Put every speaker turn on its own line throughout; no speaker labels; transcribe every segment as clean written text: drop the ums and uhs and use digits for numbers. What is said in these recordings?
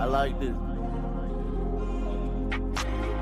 like this.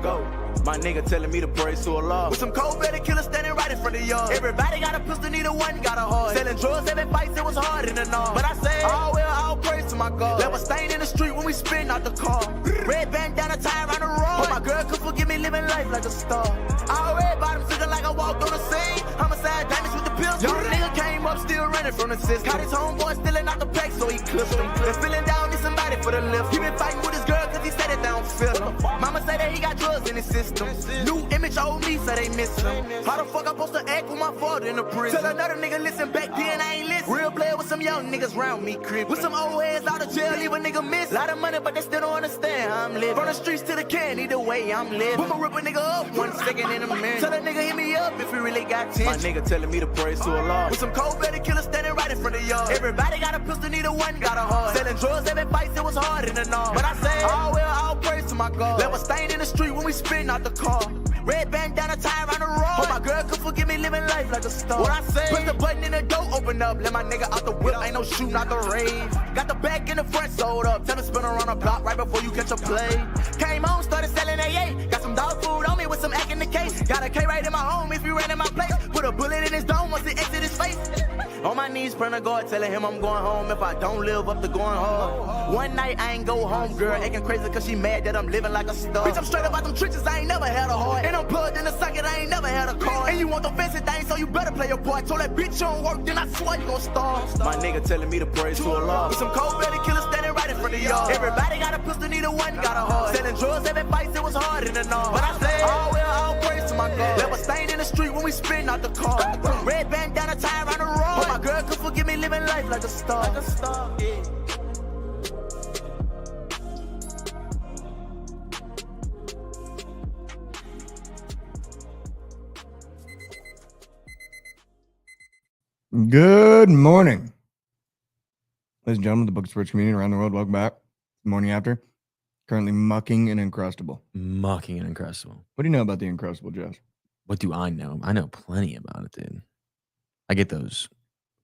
Go. My nigga telling me to praise to Allah. With some cold-blooded killers standing right in front of y'all. Everybody got a pistol, neither one got a heart. Selling drugs, having fights, it was hard in the north. But I say, oh well, all praise to my God. Left a stain in the street when we spin out the car. Red bandana tie around the road. Hope my girl could forgive me living life like a star. I already bottom sitting like I walked on the scene. Homicide damage with the pills. Young nigga came up still running from the system. Caught his homeboy stealing out the pack, so he clipped him. Been feeling down, need somebody for the lift. He been fighting with his girl cause he said it down feel him. Mama said that he got drugs in his system. New image old me, so they miss him. How the fuck I supposed to act with my father in the prison? Tell another nigga listen, back then I ain't listen. Real player with some young niggas round me crib. With some old heads out of jail, leave a nigga miss. Lot of money, but they still don't understand how I'm living. From the streets to the can, either way I'm living. I'ma rip a nigga up 1 second in a minute. Tell a nigga hit me up if he really got 10. My nigga telling me to praise to Allah. With some cold-blooded killers standing right in front of y'all. Everybody got a pistol, neither one got a heart. Selling drugs, having fights, it was hard in the north. But I say, oh well, all praise to my God. Left a stain in the street when we spin out the car. Red bandana tie around the road. Hope my girl could forgive me living life like a star. What I say? Press the button and the door open up. Let my nigga out the whip. Ain't no shooting out the rave. Got the back and the front sold up. Tell him spin around the block right before you catch a play. Came home, started selling AA. Got some dog food on me with some act in the case. Got a K right in my home if you ran in my place. Put a bullet in his dome once it exit his face. On my knees, praying to God, telling him I'm going home if I don't live up to going hard. One night I ain't go home, girl, acting crazy cause she mad that I'm living like a star. Bitch, I'm straight up out them trenches, I ain't never had a heart. And I'm plugged in the socket, I ain't never had a car. And you want the fancy thing, so you better play your part. Told that bitch you don't work, then I swear you gon' starve. My nigga telling me to praise to Allah. With some cold-blooded killers standing right in front of y'all. Everybody got a pistol, neither one got a heart. Selling drugs, having fights, it was hard in the north. But I say, oh well, all praise to my God. Left a stain in the street when we spin out the car. Red bandana tie around the road. Hope my girl could forgive me living life like a star. Like a star, yeah.
Good morning, ladies and gentlemen, the Bookit Sports community around the world. Welcome back. Morning after. Currently mucking an Uncrustable.
Mucking an Uncrustable.
What do you know about the Uncrustable, Josh?
What do I know? I know plenty about it, dude. I get those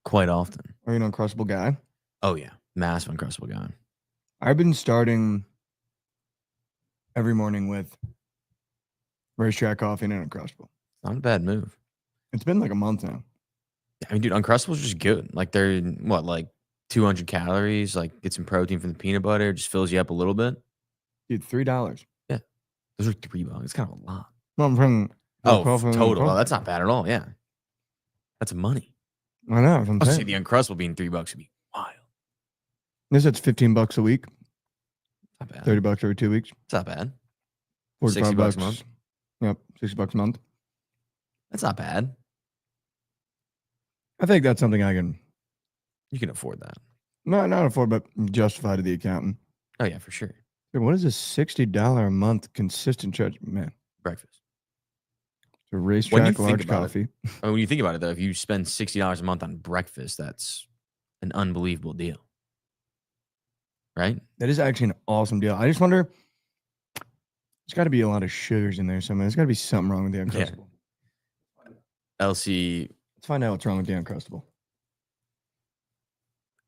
quite often.
Are you an Uncrustable guy?
Oh, yeah. Massive Uncrustable guy.
I've been starting every morning with racetrack coffee and an Uncrustable.
Not a bad move.
It's been like a month now.
I mean, dude, Uncrustables are just good. Like, they're, what, like 200 calories? Like, get some protein from the peanut butter. Just fills you up a little bit.
Dude, $3.
Yeah. Those are $3. It's kind of a lot.
Well, I'm from
total. Oh, that's not bad at all. Yeah. That's money.
I know. That's what I'm
I'll
saying.
see the Uncrustable being $3 would be wild.
This it's $15 a week.
Not bad.
$30 every 2 weeks.
It's not bad.
45
$60 a month.
Yep, $60 a month.
That's not bad.
I think that's something I can
You can afford that.
not afford, but justify to the accountant.
Oh, yeah, for sure.
Dude, what is this $60 a month consistent charge? Man,
Breakfast.
it's a racetrack
think
large
about
coffee.
I mean, when you think about it, though, if you spend $60 a month on breakfast, that's an unbelievable deal. Right?
That is actually an awesome deal. I just wonder, there's got to be a lot of sugars in there somewhere. There's got to be something wrong with the Uncrustable.
LC
Let's find out what's wrong with the Uncrustable.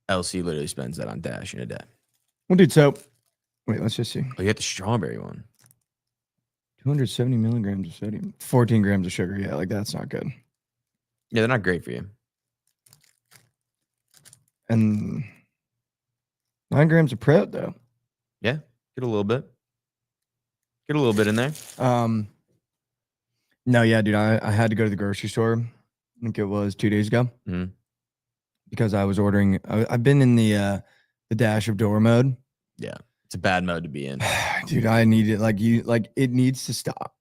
literally spends that on Dash in a day.
Well, dude, so, wait, let's just see.
Oh, you got the strawberry one.
270 milligrams of sodium. 14 grams of sugar. Yeah, like that's not good.
Yeah, they're not great for you.
And 9 grams of Pret, though.
Yeah, get a little bit. Get a little bit in there.
No, yeah, dude, I had to go to the grocery store. I think it was 2 days ago.
Mhm.
Because I was ordering. I've been in the dash of door mode.
Yeah, it's a bad mode to be in.
Dude, I need it. It needs to stop.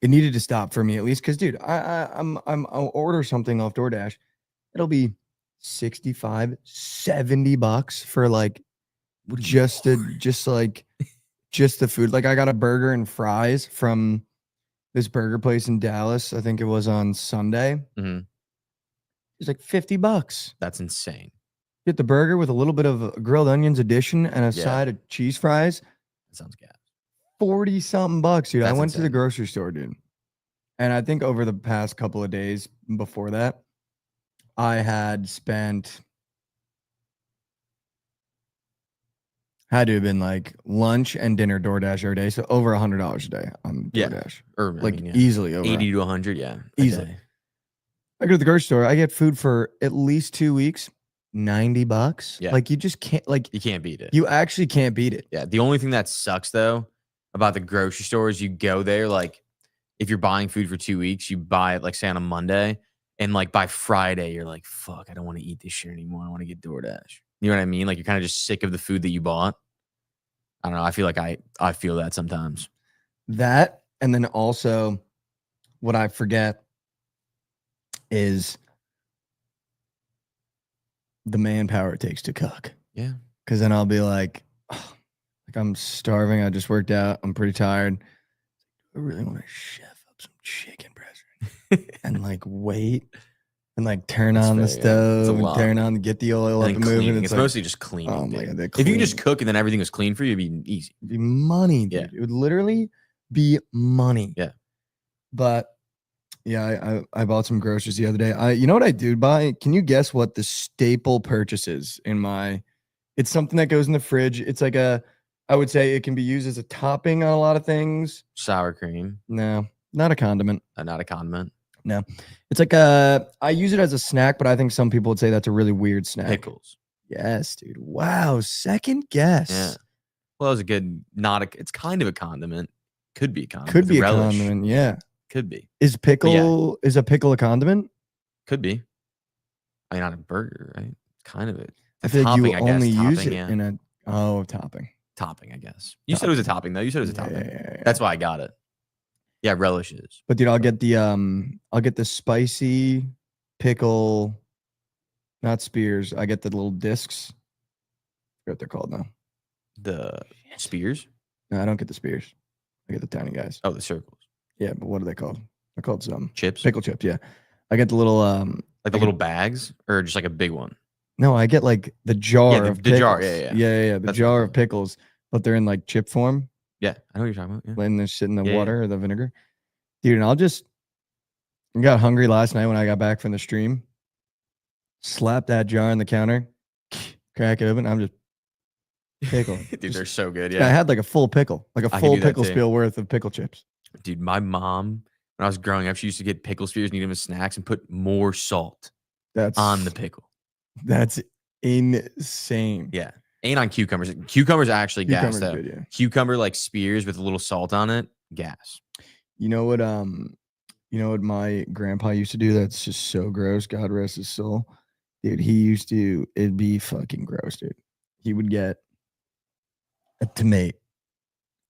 It needed to stop for me at least. Cause dude, I'll order something off DoorDash. It'll be $65, $70 for like just the food. Like I got a burger and fries from this burger place in Dallas. I think it was on Sunday.
Mhm.
It's like $50.
That's insane.
Get the burger with a little bit of grilled onions addition and a side of cheese fries.
That sounds gas.
40 something bucks, dude.
That's
I went to the
insane.
grocery store, dude. And I think over the past couple of days before that, I had spent Had to have been like lunch and dinner DoorDash every day. So over $100 a day on
Yeah.
DoorDash.
Or
Like easily over
80 to 100. Yeah. a
Easily.
day.
I go to the grocery store. I get food for at least 2 weeks, $90.
Yeah.
Like you just can't. Like
You can't beat it.
you actually can't beat it.
Yeah. The only thing that sucks though about the grocery store is you go there, like if you're buying food for 2 weeks, you buy it like say on a Monday, and like by Friday, you're like, fuck, I don't want to eat this shit anymore. I want to get DoorDash. You know what I mean? Like you're kind of just sick of the food that you bought. I don't know. I feel like I feel that sometimes.
That, and then also what I forget is the manpower it takes to cook.
Yeah.
Because then I'll be like, oh, like I'm starving. I just worked out. I'm pretty tired. I really want to chef up some chicken breast and like wait and like turn
That's
on the
fair, yeah. It's a
stove and
lot.
turn on, get the oil up
And
and
then
moving.
cleaning. It's
like,
mostly just cleaning.
oh my
dude.
God, the
If you could just
cleaning.
cook and then everything was clean for you, it'd be easy.
It'd be money, dude.
Yeah.
It would literally be money.
Yeah.
But yeah, I bought some groceries the other day. You know what I do buy? Can you guess what the staple purchase is in my? It's something that goes in the fridge. It's like I would say it can be used as a topping on a lot of things.
Sour cream,
No, not a condiment.
not a condiment.
No, it's like I use it as a snack, but I think some people would say that's a really weird snack.
Pickles.
Yes, dude. Wow, second guess.
Yeah. Well, it was a good, it's kind of a condiment. Could be a condiment.
Could be a
relish.
condiment. Yeah.
Could be.
Is a pickle a condiment?
Could be. I mean, on a burger, right? Kind of it.
I feel like you
Topping, I guess.
only use
Topping,
it
yeah.
in a topping.
Topping, I guess. You said it was a topping though. You said it was a
Yeah,
topping.
yeah.
That's why I got it. Yeah, relishes.
But dude, I'll get the spicy pickle, not spears. I get the little discs. I forget what they're called now.
The spears?
No, I don't get the spears. I get the tiny guys.
Oh, the circles.
Yeah, but what are they called? They're called some
Chips?
pickle chips. Yeah, I get the little
Like the little bags or just like a big one?
No, I get like the jar
Yeah,
of
the jar,
pickles.
yeah.
The
That's
jar
what
of pickles, but they're in like chip form.
Yeah, I know what you're talking about. Yeah.
When they're shit in the
Yeah,
water or the vinegar. Dude, and I got hungry last night when I got back from the stream. Slap that jar on the counter, crack it open. I'm just pickle.
Dude, they're so good.
I
Yeah.
had like a full pickle, like a
I can
full
do that
pickle
too.
spiel worth of pickle chips.
Dude, my mom, when I was growing up, she used to get pickle spears and eat them as snacks and put more salt
That's
on the pickle.
That's insane.
Yeah. And on cucumbers. Cucumbers actually gas
Cucumber's
though.
good, yeah.
Cucumber like spears with a little salt on it, gas.
You know what my grandpa used to do that's just so gross, God rest his soul. Dude, it'd be fucking gross, dude. He would get a tomato,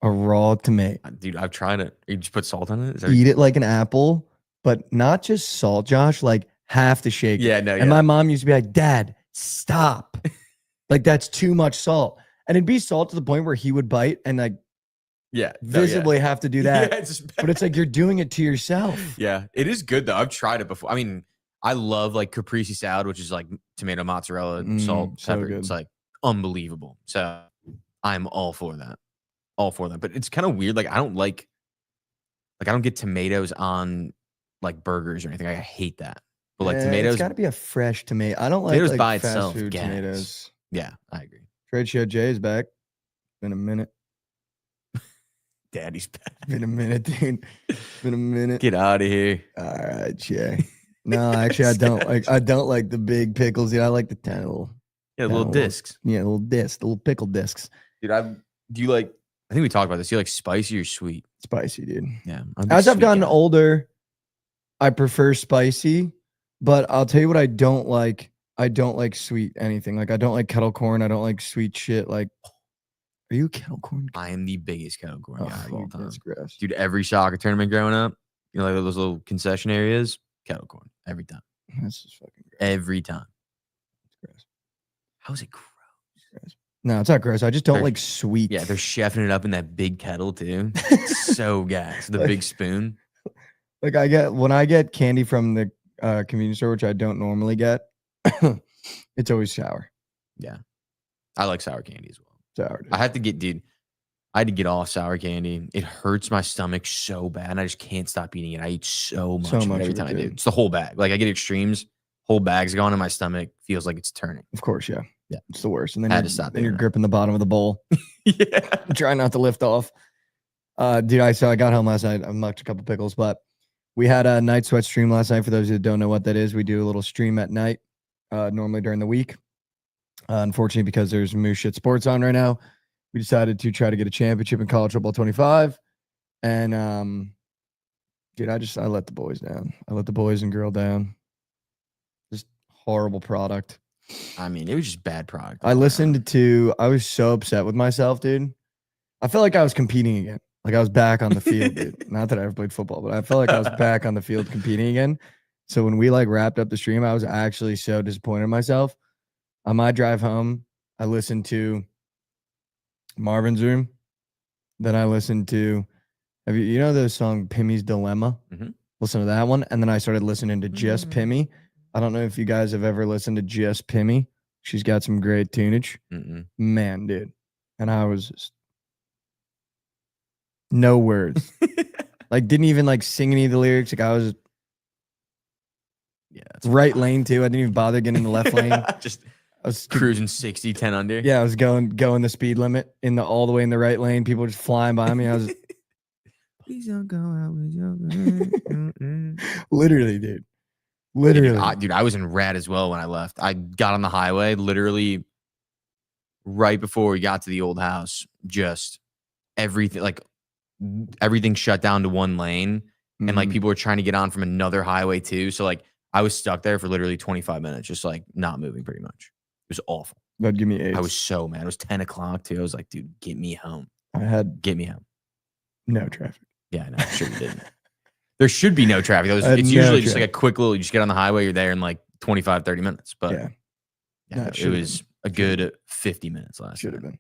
a raw tomato.
Dude, I've tried it. You just put salt on it? Is that
Eat it like an apple, but not just salt, Josh, like have to shake it.
Yeah, no, yeah.
And my mom used to be like, Dad, stop. Like that's too much salt. And it'd be salt to the point where he would bite and like
Yeah. no,
visibly have to do that.
Yeah, it's
But it's like you're doing it to yourself.
yeah, it is good though. I've tried it before. I mean, I love like caprese salad, which is like tomato, mozzarella, salt,
so
pepper.
good.
It's like unbelievable. So I'm all for that. All for that. But it's kind of weird. Like I don't get tomatoes on like burgers or anything. I hate that. But like tomatoes,
It's got to be a fresh tomato. I don't like
tomatoes
like
by
fast
itself,
food
gas.
tomatoes.
yeah, I agree.
Trade Show Jay is back. Been a minute.
Daddy's back.
Been a minute, dude. Been a minute.
Get out of here.
All right, Jay. No, actually, I don't like the big pickles. Yeah, I like the tiny little.
Yeah, little
well,
discs.
Yeah, little discs, little pickle discs.
Dude, do you like, I think we talked about this. Do you like spicy or sweet?
Spicy, dude.
Yeah.
As I've gotten older, I prefer spicy, but I'll tell you what I don't like. I don't like sweet anything. Like I don't like kettle corn. I don't like sweet shit. Like, are you a kettle corn?
I am the biggest kettle corn guy of all
dude,
time.
that's gross.
Dude, every soccer tournament growing up, you know, like those little concession areas, kettle corn every time.
That's just fucking gross.
Every time.
It's gross.
How is it gross?
No, it's not gross. I just don't
They're-
like sweet.
Yeah, they're chefing it up in that big kettle too. It's so gas. The big spoon.
Like when I get candy from the convenience store, which I don't normally get, it's always sour.
Yeah. I like sour candy as well.
Sour. Dude.
I had to get off sour candy. It hurts my stomach so bad. And I just can't stop eating it. I eat so much, of it every
of it,
time I do.
dude.
It's the whole bag. Like I get extremes, whole bag's gone in my stomach. Feels like it's turning.
Of course, yeah.
Yeah.
It's the worst. And
Had to stop
then you're
doing that.
gripping the bottom of the bowl.
Yeah.
Try not to lift off. Dude, I got home last night. I mucked a couple pickles, but we had a night sweat stream last night. For those who don't know what that is, we do a little stream at night, normally during the week. Unfortunately, because there's Moose Shit Sports on right now, we decided to try to get a championship in college football 25. And dude, I let the boys down. I let the boys and girl down. Just horrible product.
I mean, it was just bad product.
I was so upset with myself, dude. I felt like I was competing again. Like I was back on the field, dude. Not that I ever played football, but I felt like I was back on the field competing again. So when we like wrapped up the stream, I was actually so disappointed in myself. On my drive home, I listened to Marvin's Room. Then I listened to, you know the song Pimmy's Dilemma?
Mhm.
Listen to that one. And then I started listening to Just Pimmy. I don't know if you guys have ever listened to Just Pimmy. She's got some great tunage. Man, dude. And I was just no words. Like didn't even like sing any of the lyrics. Like I was right lane too. I didn't even bother getting in the left lane. I was
cruising 60, 10 under.
Yeah, I was going the speed limit all the way in the right lane. People just flying by me. I was
Please don't go out with your
literally, dude. Literally.
Dude, I was in rad as well when I left. I got on the highway literally right before we got to the old house. Just everything shut down to one lane. And like people were trying to get on from another highway too. So like I was stuck there for literally 25 minutes, just like not moving pretty much. It was awful.
That'd give me 8.
I was so mad. It was 10 o'clock too. I was like, dude, get me home.
Get
me home.
No traffic.
Yeah, no, I'm sure you didn't. There should be no traffic. It's usually just like a quick little, you just get on the highway, you're there in like 25, 30 minutes. But yeah, it was a good 50 minutes last
Should have been.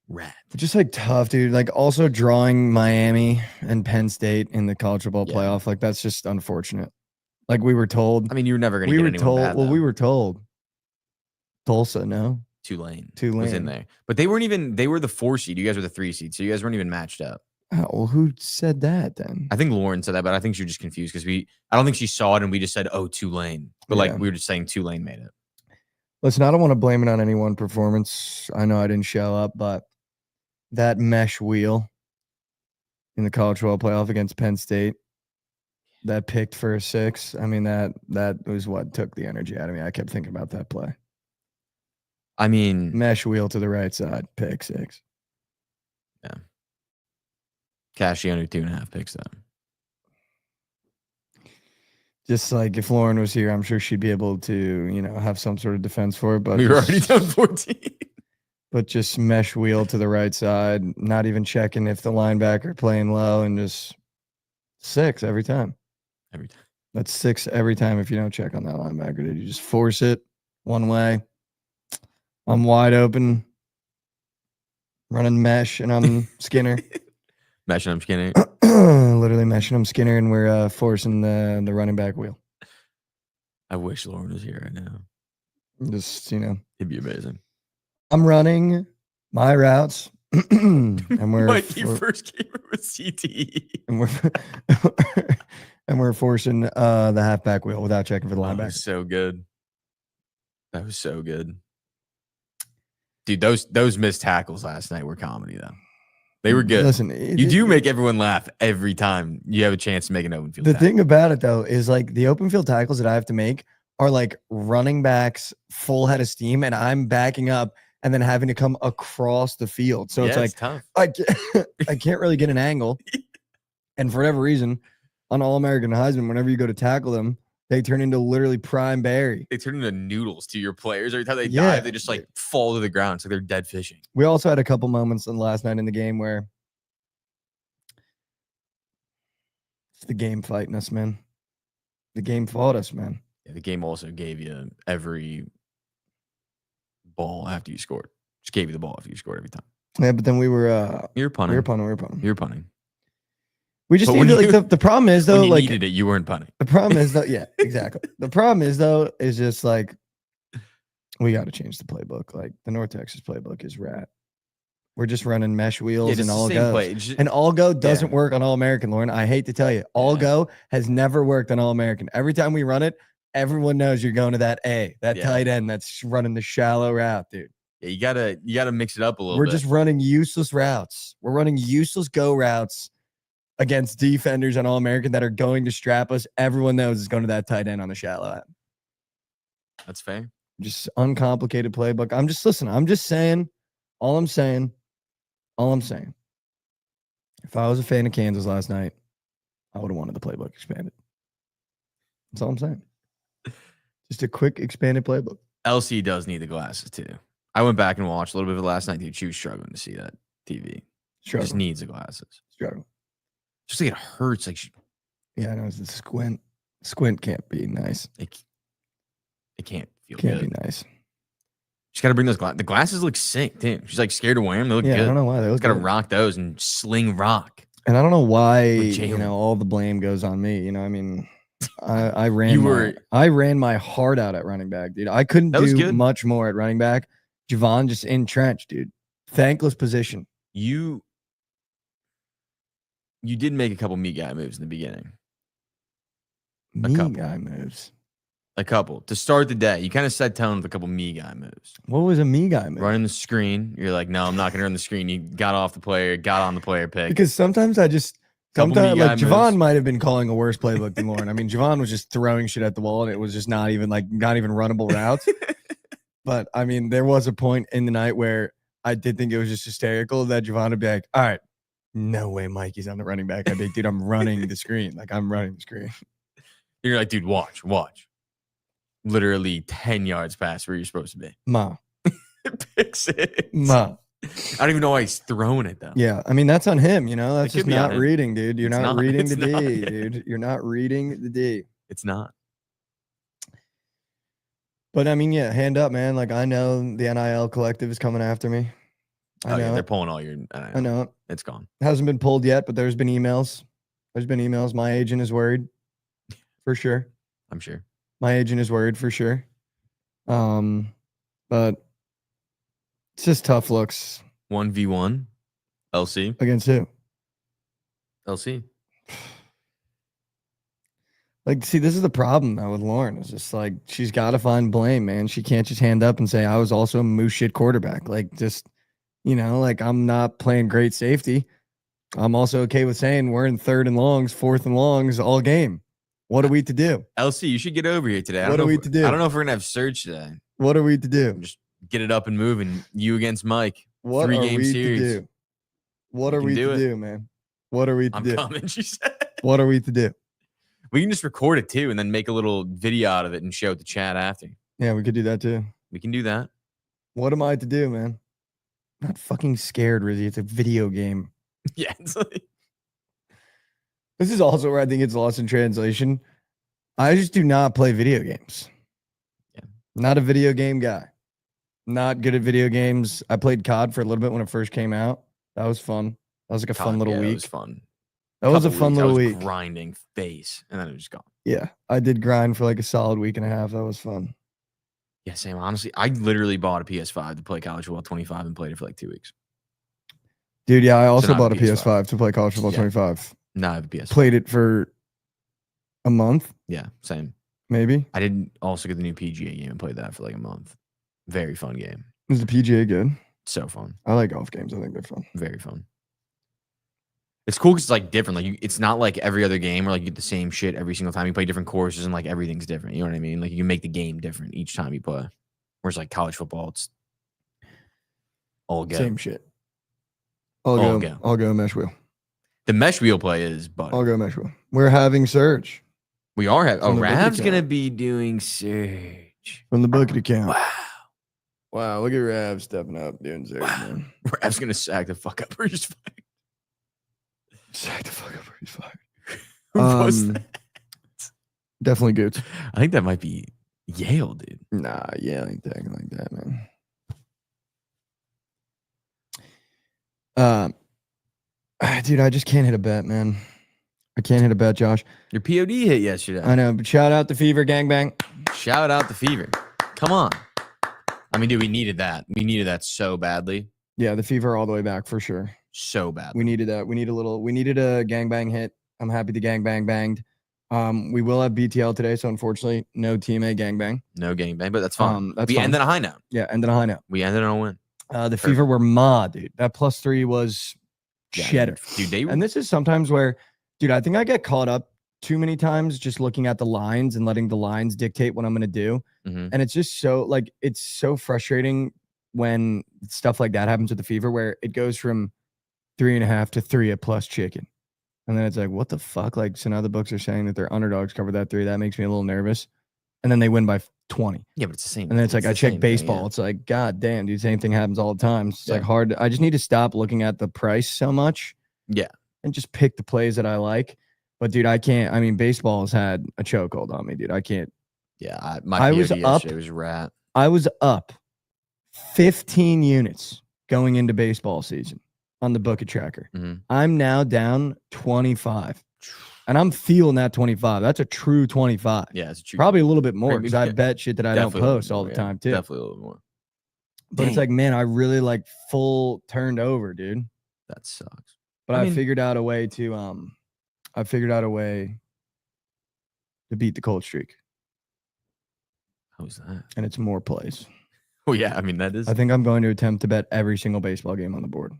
Rad.
Just like tough, dude. Like also drawing Miami and Penn State in the college football playoff. Like that's just unfortunate. Like we were told.
I mean, you were never going to get anyone bad,
we were told. Tulsa, no?
Tulane
was
in there. But they were the 4 seed. You guys were the 3 seed. So you guys weren't even matched up.
Oh, well, who said that then?
I think Lauren said that, but I think she was just confused because I don't think she saw it and we just said, oh, Tulane. But like we were just saying Tulane made it.
Listen, I don't want to blame it on any one performance. I know I didn't show up, but that mesh wheel in the college football playoff against Penn State, that picked for a 6. I mean, that was what took the energy out of me. I kept thinking about that play.
I mean,
mesh wheel to the right side, pick 6.
Yeah. Cashy under 2.5 picks though.
Just like if Lauren was here, I'm sure she'd be able to, have some sort of defense for it. But
we were already down 14.
But just mesh wheel to the right side, not even checking if the linebacker playing low, and just 6 every time.
Every time.
That's 6 every time if you don't check on that linebacker. Dude. You just force it one way. I'm wide open, running mesh, and I'm Skinner.
Mesh and I'm Skinner.
Literally mesh and I'm Skinner, and we're forcing the running back wheel.
I wish Lauren was here right now.
Just,
it'd be amazing.
I'm running my routes, and we're
Mikey first game with CTE,
and we're forcing the halfback wheel without checking for the linebacker.
So good. That was so good, dude. Those missed tackles last night were comedy though. They were good.
Listen,
you do make everyone laugh every time you have a chance to make an open field.
The thing about it though is like the open field tackles that I have to make are like running backs full head of steam, and I'm backing up and then having to come across the field. So it's like
tough.
I can't really get an angle. And for whatever reason, on All-American Heisman, whenever you go to tackle them, they turn into literally prime berry.
They turn into noodles to your players. Every time they dive, they just like fall to the ground. So they're dead fishing.
We also had a couple moments last night in the game where it's the game fighting us, man. The game fought us, man.
Yeah, the game also gave you every ball after you scored. Just gave you the ball after you scored every time.
Yeah, but then we were
you were punting.
We were punting.
You were punting.
We just needed, like the problem is though,
when you
like
needed it, you weren't punting.
The problem is though, yeah, exactly. The problem is though, is just like we got to change the playbook. Like the North Texas playbook is rat. We're just running mesh wheels and all go. And all go doesn't work on All American, Lauren. I hate to tell you, all go has never worked on All American. Every time we run it, everyone knows you're going to that
Yeah.
tight end that's running the shallow route, dude.
Yeah, you gotta mix it up a little
We're
bit.
just running useless routes. We're running useless go routes against defenders on All-American that are going to strap us. Everyone knows it's going to that tight end on the shallow end.
That's fair.
Just uncomplicated playbook. I'm just saying. All I'm saying. If I was a fan of Kansas last night, I would have wanted the playbook expanded. That's all I'm saying. Just a quick expanded playbook.
LC does need the glasses too. I went back and watched a little bit of it last night, dude. She was struggling to see that TV. She just needs the glasses. Just like it hurts. Like
yeah, I know. It's the squint. Squint can't be nice.
It can't feel
Can't
good.
be nice.
She's got to bring those glasses. The glasses look sick, too. She's like scared to wear them. They look good.
I don't know why. They look
got to
good.
rock those and sling rock.
And I don't know why,
Jalen.
all the blame goes on me. I mean, I ran my heart out at running back, dude. I couldn't do much more at running back. Jovan just entrenched, dude. Thankless position.
You did make a couple meat guy moves in the beginning.
Meat guy moves.
A couple. To start the day, you kind of set tone with a couple me guy moves.
What was a me guy move?
Running the screen. You're like, no, I'm not going to run the screen. You got off the player, got on the player pick.
Because sometimes like Jovan might have been calling a worse playbook than Lauren. I mean, Jovan was just throwing shit at the wall and it was just not even runnable routes. But I mean, there was a point in the night where I did think it was just hysterical that Jovan would be like, all right, no way Mikey's on the running back. I'd be, dude, I'm running the screen. Like, I'm running the screen.
You're like, dude, watch. Literally 10 yards past where you're supposed to be.
Ma.
Pick six.
Ma.
I don't even know why he's throwing it, though.
Yeah, I mean, that's on him, That's just not
him.
reading, dude. You're not reading the D,
not.
dude. You're not reading the D.
It's not.
But, I mean, yeah, hand up, man. Like, I know the NIL collective is coming after me. I know
they're pulling all your
I know it.
It's gone.
Hasn't been pulled yet, but there's been emails. My agent is worried. For sure.
I'm sure.
My agent is worried for sure. But it's just tough looks.
1v1. LC.
Against who?
LC.
Like, see, this is the problem now with Lauren. It's just like she's got to find blame, man. She can't just hand up and say, I was also a moose shit quarterback. Like, just, like I'm not playing great safety. I'm also okay with saying we're in 3rd and longs, 4th and longs all game. What are we to do?
LC, you should get over here today.
What are we to do?
I don't know if we're going to have Surge today.
What are we to do?
Just get it up and moving. You against Mike.
What
3-game
are we
series.
to do? What are we to do, man? What are we to do?
I'm coming, she said.
What are we to do?
We can just record it too and then make a little video out of it and show it to chat after.
Yeah, we could do that too.
We can do that.
What am I to do, man? I'm not fucking scared, Rizzy. It's a video game.
Yeah. It's like...
This is also where I think it's lost in translation. I just do not play video games.
Yeah.
Not a video game guy. Not good at video games. I played COD for a little bit when it first came out. That was fun. That was like a fun little week.
It was fun.
That was a fun little week.
Grinding face, and then it was just gone.
Yeah, I did grind for like a solid week and a half. That was fun.
Yeah, same. Honestly, I literally bought a PS5 to play College Football 25 and played it for like 2 weeks.
Dude, yeah, I also bought a PS5 to play College Football 25.
No, I have a PS5.
Played it for a month.
Yeah, same.
Maybe.
I did also get the new PGA game and played that for like a month. Very fun game.
Is the PGA good?
So fun.
I like golf games. I think they're fun.
Very fun. It's cool because it's like different. Like it's not like every other game where like you get the same shit every single time. You play different courses and like everything's different. You know what I mean? Like you can make the game different each time you play. Whereas like college football, it's all go.
Same shit. All go mesh wheel.
The mesh wheel play is butter.
All go mesh wheel. We're having Surge.
We are having. Oh, Rav's gonna be doing Surge
from the Bookit account. Wow, look at Rav stepping up doing Surge, man.
Rav's gonna sack the fuck up or just fired.
Sack the fuck up or he's fired.
Who was that?
Definitely good.
I think that might be Yale, dude.
Nah, Yale ain't acting like that, man. Dude, I just can't hit a bet, man. I can't hit a bet, Josh.
Your POD hit yesterday.
I know, but shout out to Fever Gangbang.
Shout out to Fever. Come on. I mean, dude, we needed that. We needed that so badly.
Yeah, the Fever all the way back for sure.
So bad.
We needed that. We needed a gangbang hit. I'm happy the gangbang banged. We will have BTL today, so unfortunately, no Team A gangbang.
No gangbang, but that's fine.
That's
we
fine.
ended on a high note.
Yeah, ended on a high note.
We ended on a win.
The Fever were dude. That +3 was cheddar.
Dude,
and this is sometimes where, dude, I think I get caught up too many times just looking at the lines and letting the lines dictate what I'm going to do.
Mm-hmm.
And it's just so, like, it's so frustrating when stuff like that happens with the Fever, where it goes from 3.5 to 3 a plus chicken. And then it's like, what the fuck? Like, so now the books are saying that their underdogs cover that 3. That makes me a little nervous. And then they win by 20.
Yeah, but it's the same.
And then it's like, I check baseball. It's like, God damn, dude, same thing happens all the time. It's like hard. I just need to stop looking at the price so much.
Yeah.
And just pick the plays that I like. But, dude, I can't. I mean, baseball has had a chokehold on me, dude. I can't.
Yeah. My
was up.
It was rat.
I was up 15 units going into baseball season on the Bookit tracker.
Mm-hmm.
I'm now down 25. And I'm feeling that 25. That's a true 25.
Yeah, it's true.
Probably a little bit more because I bet shit that I don't post all the time, too.
Definitely a little more.
But it's like, man, I really like full turned over, dude.
That sucks.
But I figured out a way to beat the cold streak.
How's that?
And it's more plays.
Well, yeah, I mean, that is.
I think I'm going to attempt to bet every single baseball game on the board.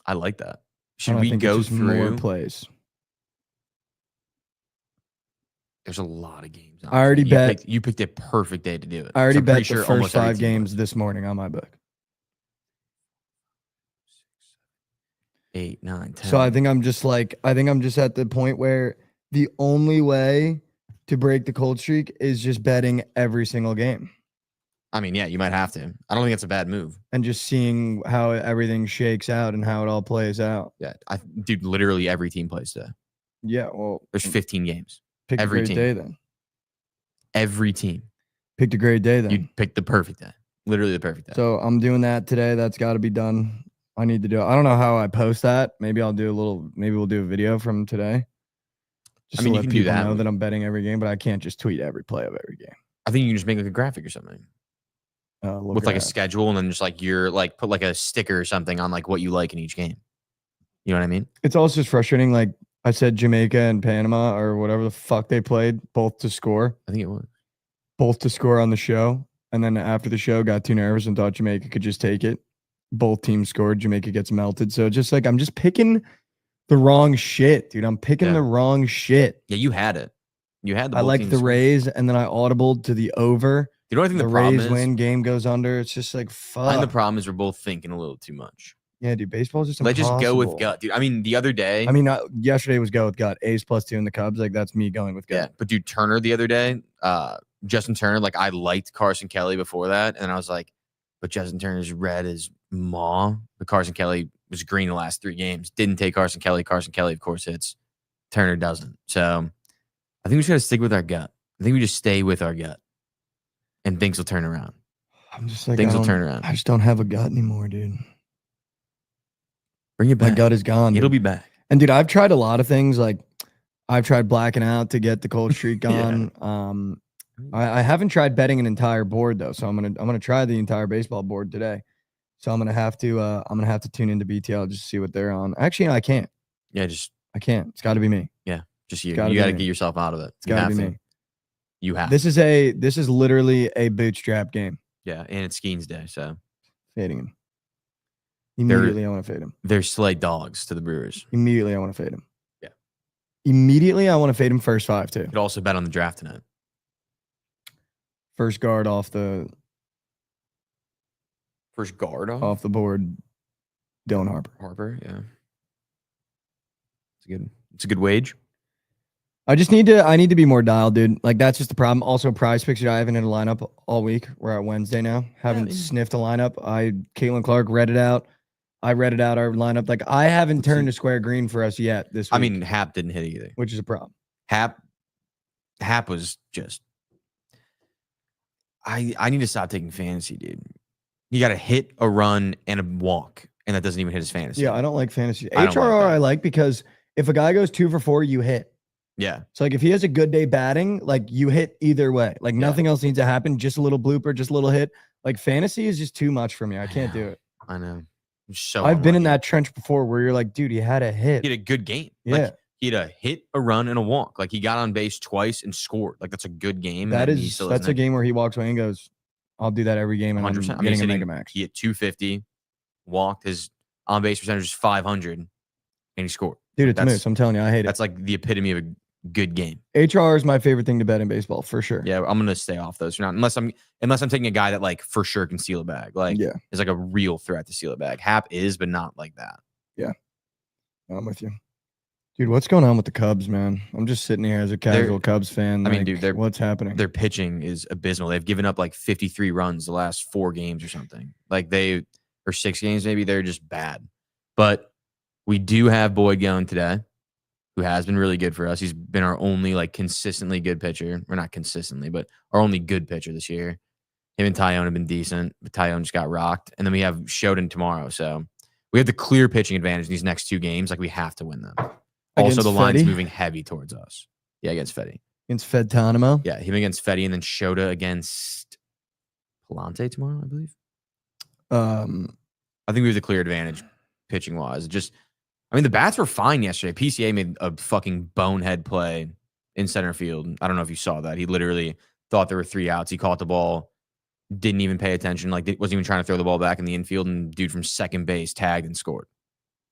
I like that. Should we go through
more plays?
There's a lot of games.
I already bet.
You picked a perfect day to do it.
I already bet the first 5 games this morning on my book.
8, 9, 10.
So I think I'm just at the point where the only way to break the cold streak is just betting every single game.
I mean, yeah, you might have to. I don't think it's a bad move.
And just seeing how everything shakes out and how it all plays out.
Yeah, dude, literally every team plays today.
Yeah, well,
there's 15 games.
Pick
every
a great day then.
Every team.
Picked a great day then.
You picked the perfect day. Literally the perfect day.
So I'm doing that today. That's got to be done. I need to do it. I don't know how I post that. Maybe we'll do a video from today. Just
you can do that.
Know that I'm betting every game, but I can't just tweet every play of every game.
I think you can just make like a graphic or something. With like a schedule, and then just like put like a sticker or something on like what you like in each game. You know what I mean?
It's also just frustrating. Like I said, Jamaica and Panama or whatever the fuck they played, both to score.
I think it was.
Both to score on the show. And then after the show, got too nervous and thought Jamaica could just take it. Both teams scored. Jamaica gets melted. So just like, I'm just picking the wrong shit, dude. I'm picking the wrong shit.
Yeah, you had it. You had the
I like the Rays, and then I audibled to the over.
You know what I think
the
problem
Rays
is?
win, game goes under. It's just like, fuck.
And the problem is we're both thinking a little too much.
Yeah, dude, baseball's just
Let's
impossible.
just go with gut, dude. I mean, the other day.
Yesterday was go with gut. A's +2 in the Cubs. Like, that's me going with gut.
Yeah, but dude, Turner the other day, Justin Turner, like I liked Carson Kelly before that. And I was like, but Justin Turner's red is maw. But Carson Kelly was green the last 3 games. Didn't take Carson Kelly. Carson Kelly, of course, hits. Turner doesn't. So I think we just got to stick with our gut. I think we just stay with our gut. And things will turn around.
I'm just like,
things will turn around.
I just don't have a gut anymore, dude.
Bring it back.
My gut is gone.
It'll be back.
And dude, I've tried a lot of things. Like I've tried blacking out to get the cold streak gone. I haven't tried betting an entire board though. So I'm gonna try the entire baseball board today. So I'm gonna have to tune into BTL just to see what they're on. Actually, no, I can't.
Yeah,
I can't. It's got to be me.
Yeah, just you. You got to get yourself out of it.
It's got to be me.
You have.
This is literally a bootstrap game.
Yeah, and it's Skeens Day, so
fading him. Immediately, I want to fade him.
They're slight dogs to the Brewers.
Immediately, I want to fade him.
Yeah.
Immediately, I want to fade him first 5 too.
Could also bet on the draft tonight.
First guard off the board. Dylan Harper.
Yeah. It's a good wage.
I need to be more dialed, dude. Like that's just the problem. Also, Prize Picks, I haven't in a lineup all week. We're at Wednesday now. Haven't sniffed a lineup. Caitlin Clark read it out. I read it out our lineup. Like I haven't turned to square green for us yet this week.
I mean, Hap didn't hit either,
which is a problem.
Hap was just. I need to stop taking fantasy, dude. You got to hit, a run, and a walk, and that doesn't even hit his fantasy.
Yeah, I don't like fantasy. HRR I like because if a guy goes 2 for 4, you hit.
Yeah.
So like if he has a good day batting, like you hit either way. Like nothing else needs to happen. Just a little blooper, just a little hit. Like fantasy is just too much for me. I can't do it.
I know. So
I've been in that trench before where you're like, dude, he had a hit.
He had a good game.
Yeah.
Like, He had a hit, a run, and a walk. Like he got on base twice and scored. Like that's a good game.
That's a game where he walks away and goes, "I'll do that every game." And
100%.
I'm getting a mega max.
He hit 250, walked. His on base percentage is 500, and he scored.
Dude, it's moose. I'm telling you, I hate it.
That's like the epitome of a good game.
HR is my favorite thing to bet in baseball for sure.
Yeah, I'm gonna stay off those for now, unless I'm taking a guy that like for sure can steal a bag. Like, is like a real threat to steal a bag. Hap is, but not like that.
Yeah, I'm with you, dude. What's going on with the Cubs, man? I'm just sitting here as a casual Cubs fan.
I mean, dude,
what's happening?
Their pitching is abysmal. They've given up like 53 runs the last 4 games or something. Like or 6 games maybe. They're just bad. But we do have Boyd going today, who has been really good for us. He's been our only like consistently good pitcher. Or not consistently, but our only good pitcher this year. Him and Tyone have been decent, but Tyone just got rocked. And then we have Shoden tomorrow. So we have the clear pitching advantage in these next 2 games. Like we have to win them. Also, the line's moving heavy towards us. Yeah, against Fetty.
Against Fedtanimo?
Yeah, him against Fetty, and then Shota against Palante tomorrow, I believe. I think we have the clear advantage pitching wise. I mean, the bats were fine yesterday. PCA made a fucking bonehead play in center field. I don't know if you saw that. He literally thought there were 3 outs. He caught the ball, didn't even pay attention. Like, wasn't even trying to throw the ball back in the infield. And dude from second base tagged and scored.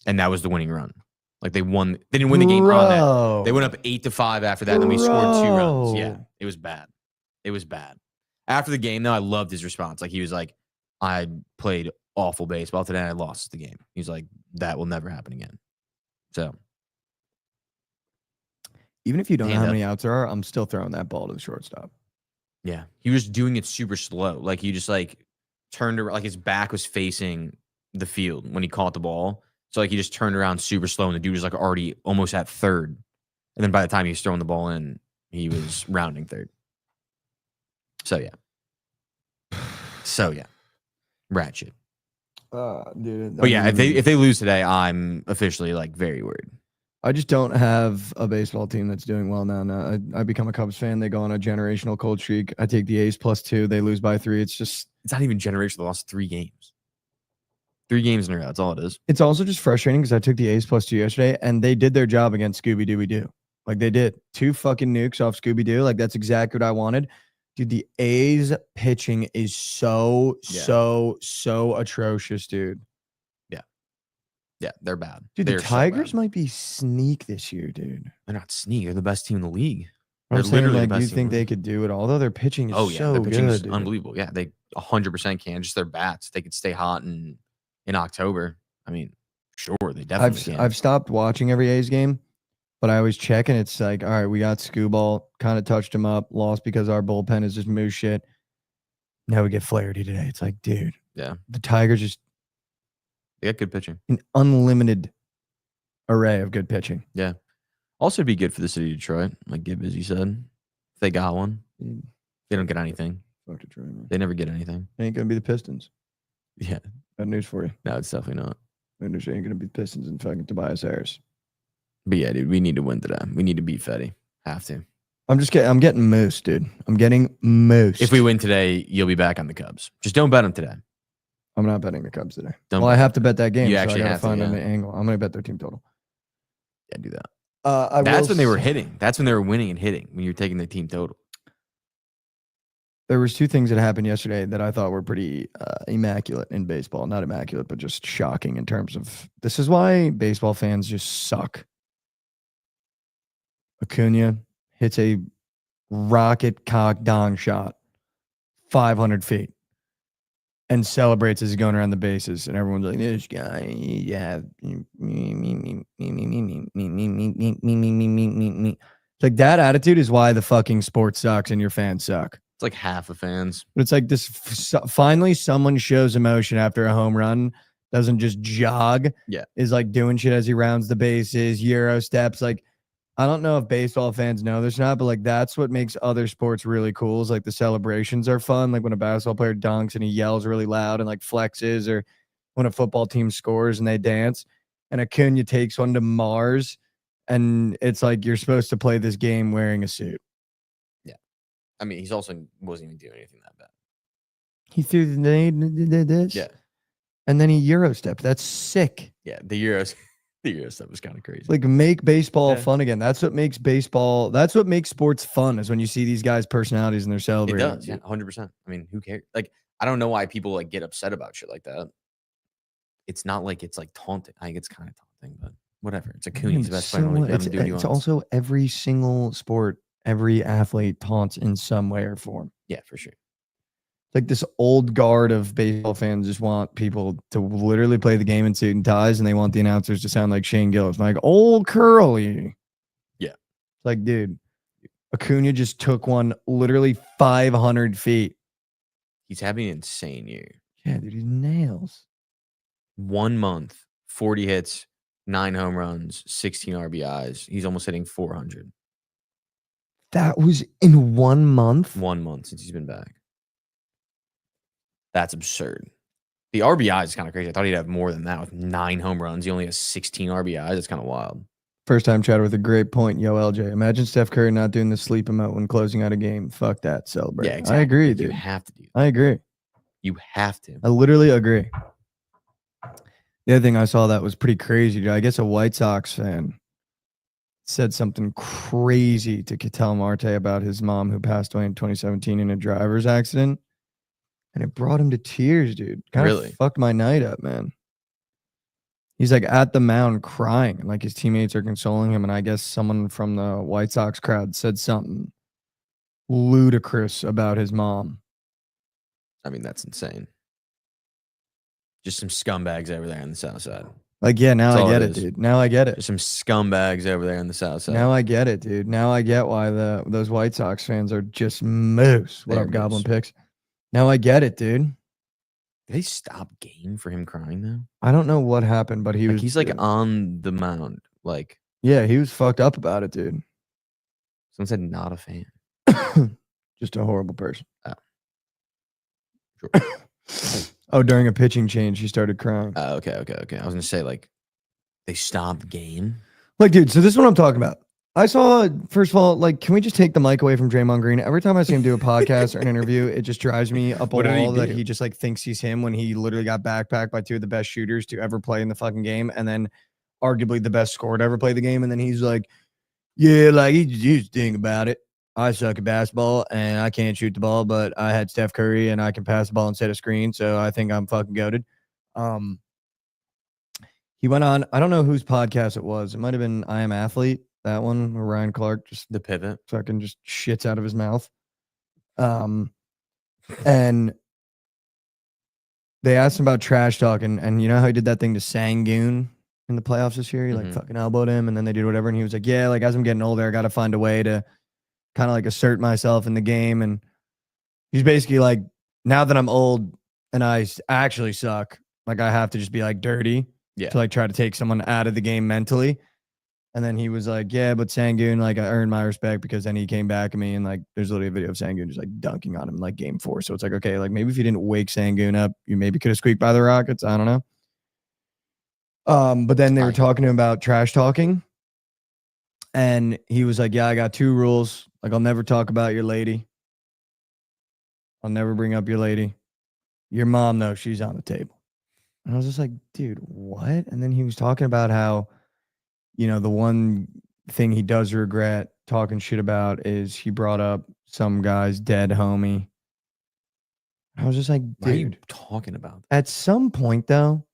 And that was the winning run. Like, they won. They didn't win the game on that. They went up 8-5 after that. And then we scored 2 runs. Yeah, it was bad. It was bad. After the game, though, I loved his response. Like, he was like, I played awful baseball today. I lost the game. He's like, that will never happen again. So,
even if you don't know how many outs there are, I'm still throwing that ball to the shortstop.
Yeah, he was doing it super slow. Like he just like turned around, like his back was facing the field when he caught the ball. So like he just turned around super slow, and the dude was like already almost at third. And then by the time he was throwing the ball in, he was rounding third. So yeah, rat shit.
Dude.
But yeah, if they lose today, I'm officially like very worried.
I just don't have a baseball team that's doing well now. I become a Cubs fan. They go on a generational cold streak. I take the A's +2. They lose by 3. It's
not even generational. They lost 3 games. 3 games in a row. That's all it is.
It's also just frustrating because I took the A's +2 yesterday, and they did their job against Scooby-Dooby-Doo. Like they did 2 fucking nukes off Scooby-Doo. Like that's exactly what I wanted. Dude, the A's pitching is so atrocious, dude.
Yeah, they're bad.
Dude, the Tigers might be sneak this year, dude.
They're not sneak. They're the best team in the league.
They're literally the best. Do you think they could do it? Although their pitching is
their pitching is
good,
unbelievable. Yeah, they 100% can. Just their bats. They could stay hot in October. I mean, sure, they definitely can.
I've stopped watching every A's game, but I always check, and it's like, all right, we got Scooball, kind of touched him up, lost because our bullpen is just moose shit. Now we get Flaherty today. It's like, dude,
yeah,
the Tigers just.
They got good pitching.
An unlimited array of good pitching.
Yeah. Also be good for the city of Detroit, like Get Busy said. If they got one. They don't get anything.
Fuck Detroit, man.
They never get anything.
It ain't going to be the Pistons.
Yeah.
Bad news for you.
No, it's definitely not.
Bad news ain't going to be the Pistons and fucking Tobias Harris.
But yeah, dude, we need to win today. We need to beat Fetty. Have to.
I'm getting moose, dude. I'm getting moose.
If we win today, you'll be back on the Cubs. Just don't bet them today.
I'm not betting the Cubs today. I have to bet that game.
You
so
actually
I gotta
have
find
to,
an angle. I'm going to bet their team total.
Yeah, do that. That's when they were hitting. That's when they were winning and hitting, when you're taking the team total.
There was 2 things that happened yesterday that I thought were pretty immaculate in baseball. Not immaculate, but just shocking in terms of this is why baseball fans just suck. Acuna hits a rocket cock dong shot 500 feet. And celebrates as he's going around the bases, and everyone's like, "This guy, yeah, like that attitude is why the fucking sport sucks and your fans suck."
It's like half the fans,
but it's like this. Finally, someone shows emotion after a home run, doesn't just jog.
Yeah,
is like doing shit as he rounds the bases, Euro steps, like. I don't know if baseball fans know this or not, but like that's what makes other sports really cool is like the celebrations are fun. Like when a basketball player dunks and he yells really loud and like flexes, or when a football team scores and they dance. And Acuna takes one to Mars, and it's like you're supposed to play this game wearing a suit.
Yeah. I mean, he's also wasn't even doing anything that bad.
He threw this.
Yeah.
And then he Euro stepped. That's sick.
Yeah, the Euros. The Euro stuff was kind of crazy.
Like, make baseball
Yeah.
fun again. That's what makes baseball. That's what makes sports fun. Is when you see these guys' personalities and they're
It
celebrating.
does, yeah, 100%. I mean, who cares? Like, I don't know why people like get upset about shit like that. It's not like it's like taunting. I think it's kind of taunting, but whatever. It's a coon. He's the best player in the league. Let him do what he
It's
wants.
also every single sport, every athlete taunts in some way or form.
Yeah, for sure.
Like, this old guard of baseball fans just want people to literally play the game in suit and ties, and they want the announcers to sound like Shane Gillis, like old Curly.
Yeah.
Like, dude, Acuna just took one literally 500 feet.
He's having an insane year.
Yeah, dude, he nails.
1 month, 40 hits, 9 home runs, 16 RBIs. He's almost hitting 400.
That was in 1 month.
1 month since he's been back. That's absurd. The RBI is kind of crazy. I thought he'd have more than that with 9 home runs. He only has 16 RBIs. That's kind of wild.
First time chatter with a great point. Yo, LJ, imagine Steph Curry not doing the sleep emote when closing out a game. Fuck that. Celebrate.
Yeah, exactly.
I agree,
You
dude.
have to do that.
I agree.
You have to.
I literally agree. The other thing I saw that was pretty crazy, dude. I guess a White Sox fan said something crazy to Ketel Marte about his mom who passed away in 2017 in a driver's accident. And it brought him to tears, dude. Kind of
Really?
fucked my night up, man. He's like at the mound crying, and like his teammates are consoling him. And I guess someone from the White Sox crowd said something ludicrous about his mom.
I mean, that's insane. Just some scumbags over there on the south side.
Like, yeah, now
That's
I
all
get
it
it,
is.
dude. Now I get it.
Just some scumbags over there on the south side.
Now I get it, dude. Now I get why those White Sox fans are just moose. What
They're
up, Goblin
moose.
Picks? Now I get it, dude.
Did they stop game for him crying though?
I don't know what happened, but
He's like on the mound. Like,
yeah, he was fucked up about it, dude.
someone said not a fan.
Just a horrible person.
Oh. Sure.
Oh, during a pitching change, he started crying.
Okay. I was gonna say like they stopped game.
Like, dude, so this is what I'm talking about. I saw, first of all, like, can we just take the mic away from Draymond Green? Every time I see him do a podcast or an interview, it just drives me up a
What did he
wall that
do?
he just like thinks he's him when he literally got backpacked by 2 of the best shooters to ever play in the fucking game, and then arguably the best scorer to ever play the game. And then he's like, yeah, like he's think about it. I suck at basketball and I can't shoot the ball, but I had Steph Curry and I can pass the ball and set a screen, so I think I'm fucking goated. He went on, I don't know whose podcast it was. It might have been I Am Athlete, that one where Ryan Clark just
The pivot.
fucking just shits out of his mouth. And they asked him about trash talking, and you know how he did that thing to Sangoon in the playoffs this year? He like
Mhm.
fucking elbowed him, and then they did whatever, and he was like, yeah, like as I'm getting older, I got to find a way to kind of like assert myself in the game. And he's basically like, now that I'm old and I actually suck, like I have to just be like dirty
Yeah.
to like try to take someone out of the game mentally. And then he was like, yeah, but Sangoon, like I earned my respect because then he came back at me, and like there's literally a video of Sangoon just like dunking on him in like game 4. So it's like, okay, like maybe if you didn't wake Sangoon up, you maybe could have squeaked by the Rockets. I don't know. But then they were talking to him about trash talking. And he was like, yeah, I got 2 rules. Like, I'll never talk about your lady. I'll never bring up your lady. Your mom, though, she's on the table. And I was just like, dude, what? And then he was talking about how, you know, the one thing he does regret talking shit about is he brought up some guy's dead homie. I was just like,
Why are you
dude,
talking about?
at some point, though,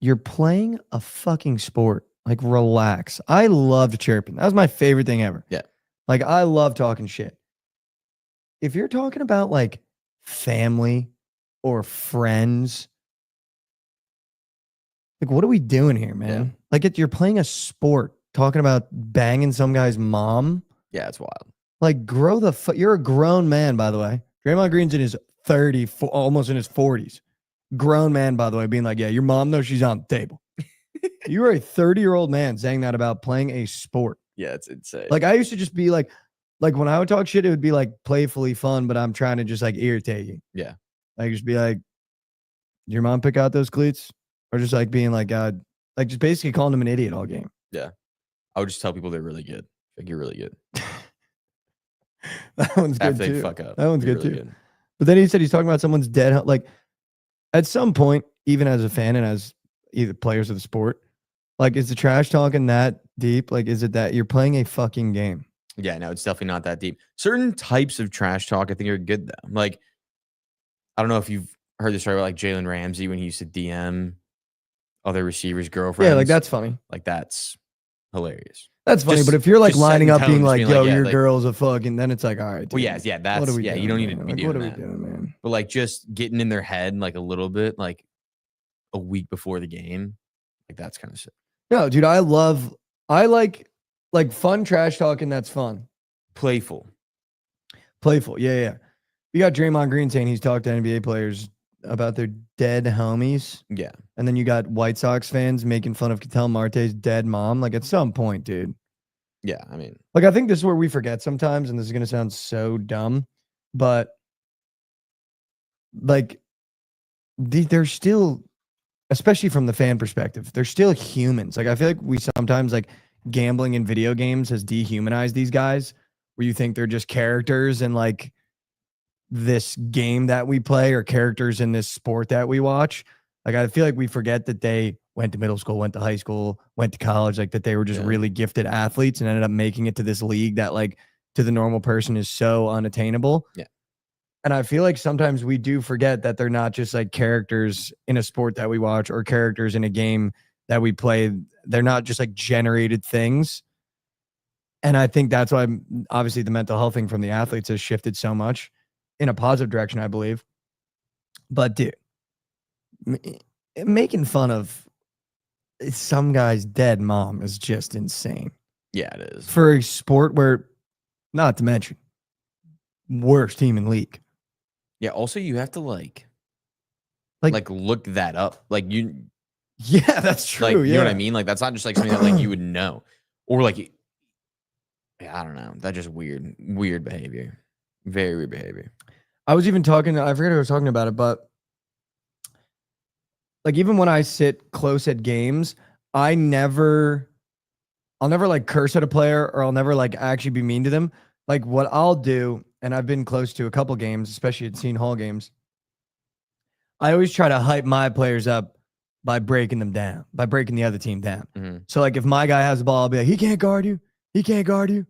you're playing a fucking sport. Like, relax. I loved chirping. That was my favorite thing ever.
Yeah.
Like, I love talking shit. If you're talking about like family or friends, like, what are we doing here, man?
Yeah.
Like, you're playing a sport, talking about banging some guy's mom.
Yeah, it's wild.
Like, grow the you're a grown man, by the way. Draymond Green's in his 30s, almost in his 40s. Grown man, by the way, being like, yeah, your mom knows she's on the table. You are a 30-year-old man saying that about playing a sport.
Yeah, it's insane.
Like, I used to just be like when I would talk shit, it would be like playfully fun, but I'm trying to just like irritate you.
Yeah.
Like, just be like, did your mom pick out those cleats? Or just like being like, God, like just basically calling him an idiot all game.
Yeah. I would just tell people they're really good. Like, you're really good.
That one's good
After they
too.
fuck up.
That one's
you're
good
really
too. But then he said he's talking about someone's dead. Like, at some point, even as a fan and as either players of the sport, Like, is the trash talking that deep? Like, is it that you're playing a fucking game?
Yeah, no, it's definitely not that deep. Certain types of trash talk I think are good though. Like, I don't know if you've heard the story about like Jalen Ramsey when he used to DM other receivers' girlfriends.
Yeah, like that's funny.
Like that's hilarious.
That's funny.
Just-
but if you're like
just
lining
setting
up being
tone, just
like,
being
yo,
like, yeah,
your
like-
girl's a fucking, then it's like, all right.
Well,
dude,
yeah,
what
that's
are we
yeah.
doing,
You don't need
man?
to be
Like,
doing
what are
that.
we doing, man?
But like just getting in their head like a little bit, like a week before the game, like that's kind of shit.
No, dude, I like fun trash talking. That's fun.
Playful.
Playful. Yeah, yeah. You got Draymond Green saying he's talked to NBA players about their dead homies.
Yeah.
And then you got White Sox fans making fun of Ketel Marte's dead mom. Like at some point, dude.
Yeah. I mean,
Like I think this is where we forget sometimes, and this is gonna sound so dumb, but like they're still, especially from the fan perspective, they're still humans. Like I feel like we sometimes like gambling in video games has dehumanized these guys, where you think they're just characters in like this game that we play or characters in this sport that we watch. Like I feel like we forget that they went to middle school, went to high school, went to college, like that they were just really gifted athletes and ended up making it to this league that like to the normal person is so unattainable.
Yeah.
And I feel like sometimes we do forget that they're not just like characters in a sport that we watch or characters in a game that we play. They're not just like generated things. And I think that's why obviously the mental health thing from the athletes has shifted so much in a positive direction, I believe. But dude, making fun of some guy's dead mom is just insane.
yeah, it is.
For a sport where, not to mention, worst team in league.
Yeah. Also, you have to like
Like-
look that up. Like you,
Yeah, that's true.
like, you know what I
yeah.
mean? Like that's not just like something that like you would know, or like, yeah, I don't know. That's just weird behavior. Very weird behavior.
I was even talking, I forget who I was talking about it, but like even when I sit close at games, I'll never like curse at a player or I'll never like actually be mean to them. Like what I'll do, and I've been close to a couple games, especially at Seton Hall games, I always try to hype my players up by breaking them down, by breaking the other team down.
Mm-hmm.
So like if my guy has the ball, I'll be like, he can't guard you. He can't guard you.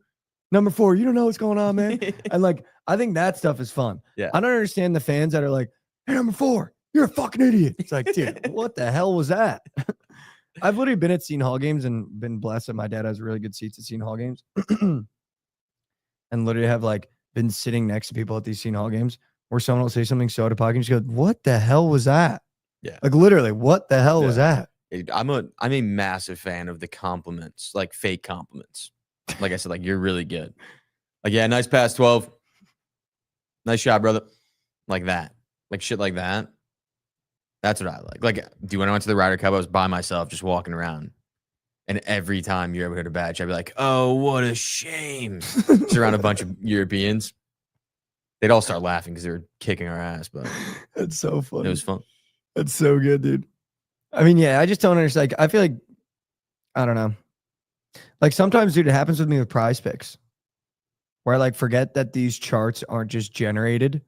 Number 4, you don't know what's going on, man. And like, I think that stuff is fun.
Yeah.
I don't understand the fans that are like, hey, number 4, you're a fucking idiot. It's like, dude, what the hell was that? I've literally been at Seton Hall games and been blessed that my dad has really good seats at Seton Hall games. And literally have like been sitting next to people at these Seton Hall games where someone will say something so out of pocket and just go, what the hell was that?
Yeah.
Like literally, what the hell was that?
I'm a massive fan of the compliments, like fake compliments. Like I said, like you're really good. Like, yeah, nice pass, 12. Nice shot, brother. Like that. Like shit like that. That's what I like. Like, dude, when I went to the Ryder Cup, I was by myself just walking around. And every time you ever hit a badge, I'd be like, oh, what a shame. Just around a bunch of Europeans. They'd all start laughing because they were kicking our ass, but
That's so funny.
it was fun.
That's so good, dude. I mean, yeah, I just don't understand. Like, I feel like, I don't know. Like sometimes, dude, it happens with me with prize picks where I like forget that these charts aren't just generated.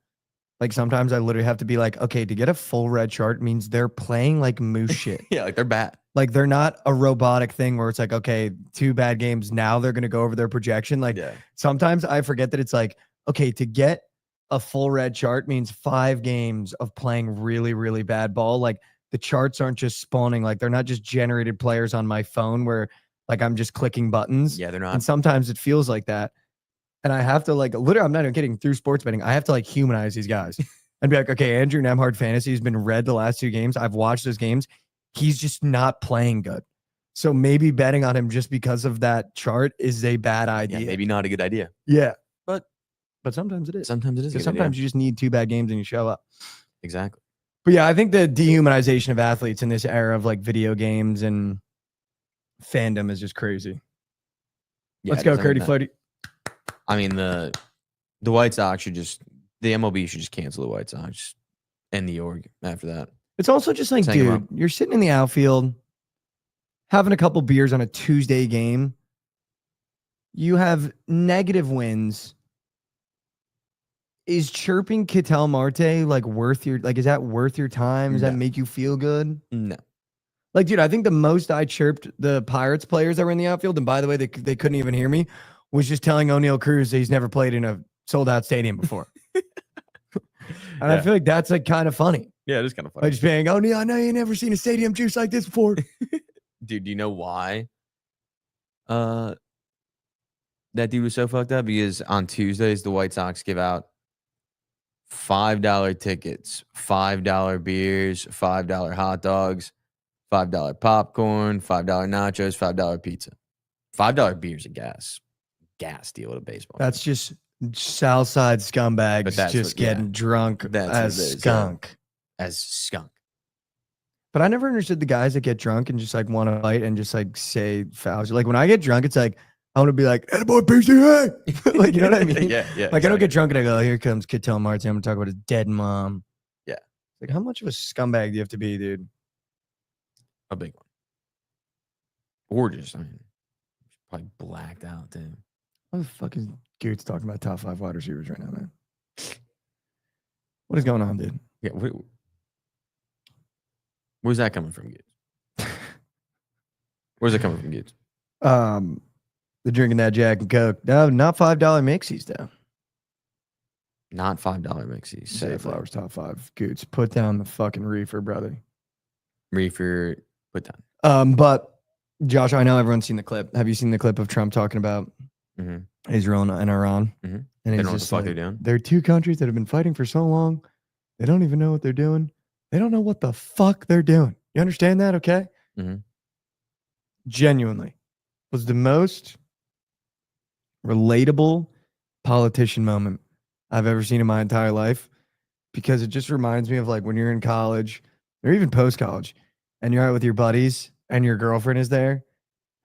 Like sometimes I literally have to be like, okay, to get a full red chart means they're playing like moose shit.
Yeah, like they're bad.
Like they're not a robotic thing where it's like, okay, 2 bad games. Now they're going to go over their projection. Like sometimes I forget that it's like, okay, to get a full red chart means 5 games of playing really, really bad ball. Like the charts aren't just spawning. Like they're not just generated players on my phone where like I'm just clicking buttons.
Yeah, they're
And
not.
sometimes it feels like that. And I have to like, literally, I'm not even kidding, through sports betting, I have to like humanize these guys and be like, okay, Andrew Nemhard fantasy has been red the last 2 games. I've watched those games. He's just not playing good. So maybe betting on him just because of that chart is a bad idea.
Yeah, maybe not a good idea.
Yeah.
But
sometimes it is.
Sometimes it is. a
Because
good idea.
sometimes you just need 2 bad games and you show up.
Exactly.
But yeah, I think the dehumanization of athletes in this era of like video games and fandom is just crazy.
Yeah,
Let's go,
it doesn't
Curdy
matter.
Floaty.
I mean, the White Sox should just, the MLB should just cancel the White Sox, end the org after that.
It's also just like,
Hang 'em
dude, you're sitting in the outfield, having a couple beers on a Tuesday game. You have negative wins. Is chirping Ketel Marte like worth your, like, is that worth your time? Does that
No.
make you feel good?
No.
Like, dude, I think the most I chirped the Pirates players that were in the outfield, and by the way, they couldn't even hear me, was just telling O'Neal Cruz that he's never played in a sold-out stadium before. And I feel like that's like kind of funny.
Yeah, it is kind of funny.
Like just being, O'Neal, I know you never seen a stadium juice like this before.
Dude, do you know why? That dude was so fucked up because on Tuesdays the White Sox give out $5 tickets, $5 beers, $5 hot dogs, $5 popcorn, $5 nachos, $5 pizza. $5 beers and gas deal at a baseball.
That's just Southside scumbags
But that's
just
what- yeah.
getting drunk
That's what
as
it is, yeah.
skunk.
As skunk.
But I never understood the guys that get drunk and just like want to fight and just like say fouls. Like when I get drunk, it's like I want to be like, "Hey, boy, PCA!" Like, you know what I mean?
Yeah.
Like I don't get drunk and I go, "Here comes Cattell Martin. I'm gonna talk about his dead mom."
Yeah.
Like how much of a scumbag do you have to be, dude?
A big one. Or just, I mean, probably blacked out too.
What the fuck is Goots talking about top 5 wide receivers right now, man? What is going on, dude?
Yeah. Where's that coming from, Gibbs? Where's it coming from, Gibbs?
They're drinking that Jack and Coke. No, not $5 mixies though.
Not $5 mixies.
Say Flowers top 5. Goots, put down the fucking reefer, brother.
Reefer, put down.
But Josh, I know everyone's seen the clip. Have you seen the clip of Trump talking about Israel and Iran?
Mm-hmm.
And
They
he's
don't know what the
just
fuck
like,
they're doing.
they're two countries that have been fighting for so long. They don't even know what they're doing. They don't know what the fuck they're doing. You understand that? Okay.
Mm-hmm.
Genuinely was the most relatable politician moment I've ever seen in my entire life, because it just reminds me of like when you're in college or even post college and you're out with your buddies and your girlfriend is there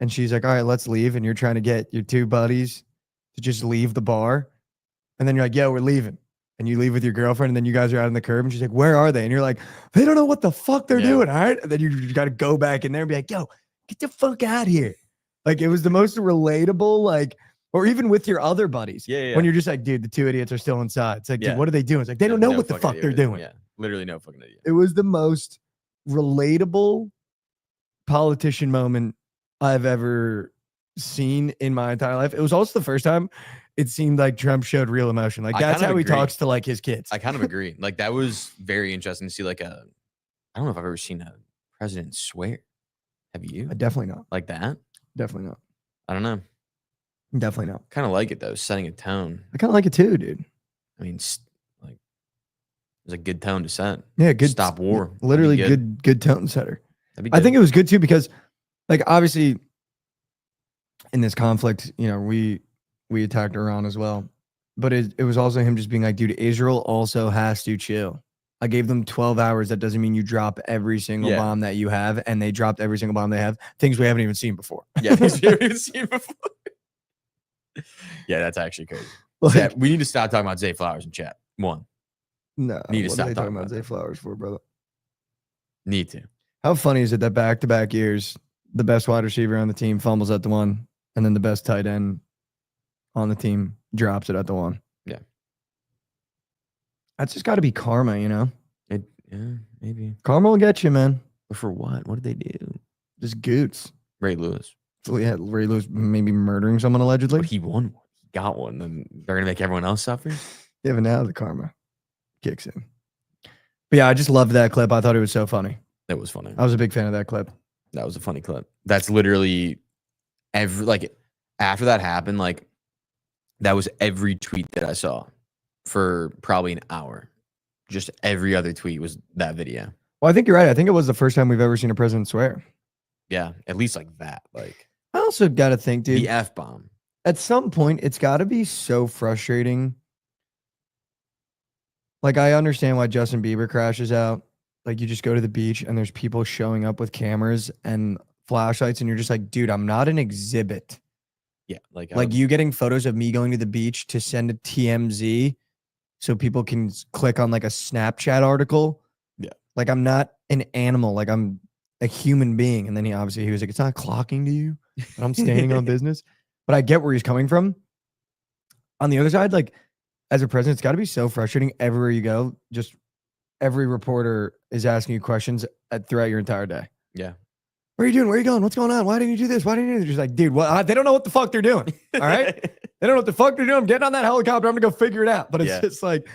and she's like, all right, let's leave. And you're trying to get your two buddies to just leave the bar. And then you're like, yeah, we're leaving. And you leave with your girlfriend and then you guys are out on the curb and she's like, where are they? And you're like, they don't know what the fuck they're doing. All right. And then you got to go back in there and be like, yo, get the fuck out of here. Like it was the most relatable, like, or even with your other buddies.
Yeah.
When you're just like, dude, the two idiots are still inside. It's like,
Yeah.
dude, what are they doing? It's like, they don't know
No
what the
fucking
fuck
idea
they're
what they're
doing.
Yeah, literally no fucking idea.
It was the most relatable politician moment I've ever seen in my entire life. It was also the first time it seemed like Trump showed real emotion. Like
I
that's
kind of
how he
agree.
talks to like his kids.
I kind of agree. Like that was very interesting to see. Like I don't know if I've ever seen a president swear. Have you?
Definitely not.
Like that?
Definitely not.
I don't know.
Definitely not.
Kind of like it though, setting a tone.
I kind of like it too, dude.
I mean, like it's a good tone to set.
Yeah, good.
Stop war. That'd be
Literally good tone setter.
That'd be
I
good.
think it was good too because, like, obviously, in this conflict, you know, we attacked Iran as well, but it was also him just being like, dude, Israel also has to chill. I gave them 12 hours. That doesn't mean you drop every single bomb that you have, and they dropped every single bomb they have. Things we haven't even seen before.
Yeah, things we haven't seen before. Yeah, that's actually crazy.
Like,
Yeah, we need to stop talking about Zay Flowers in chat. One,
no,
need to
what
stop
are they
talking
talking about
about
Zay
that.
Flowers for, brother?
need to.
How funny is it that back-to-back years, the best wide receiver on the team fumbles at the one, and then the best tight end on the team drops it at the one?
Yeah.
That's just got to be karma, you know?
Yeah, maybe.
Karma will get you, man.
But for what? What did they do?
Just goots.
Ray Lewis.
So yeah, Ray Lewis maybe murdering someone allegedly.
But he won one. He got one. And they're gonna make everyone else suffer.
Yeah, but now the karma kicks in. But yeah, I just loved that clip. I thought it was so funny.
That was funny.
I was a big fan of that clip.
That was a funny clip. That's literally after that happened, like that was every tweet that I saw for probably an hour. Just every other tweet was that video.
Well, I think you're right. I think it was the first time we've ever seen a president swear.
Yeah, at least like that. Like
I also got to think, dude,
the F-bomb.
at some point, it's got to be so frustrating. Like, I understand why Justin Bieber crashes out. Like, you just go to the beach and there's people showing up with cameras and flashlights, and you're just like, dude, I'm not an exhibit.
Yeah, like
You getting photos of me going to the beach to send to TMZ so people can click on like a Snapchat article.
Yeah.
Like, I'm not an animal. Like, I'm a human being. And then he was like, it's not clocking to you, but I'm standing on business. But I get where he's coming from. On the other side, like, as a president, it's got to be so frustrating everywhere you go. Just every reporter is asking you questions throughout your entire day.
Yeah.
What are you doing? Where are you going? What's going on? Why didn't you do this? Why didn't you do this? Just like, dude, what? They don't know what the fuck they're doing. All right. They don't know what the fuck they're doing. I'm getting on that helicopter. I'm going to go figure it out. But it's just like,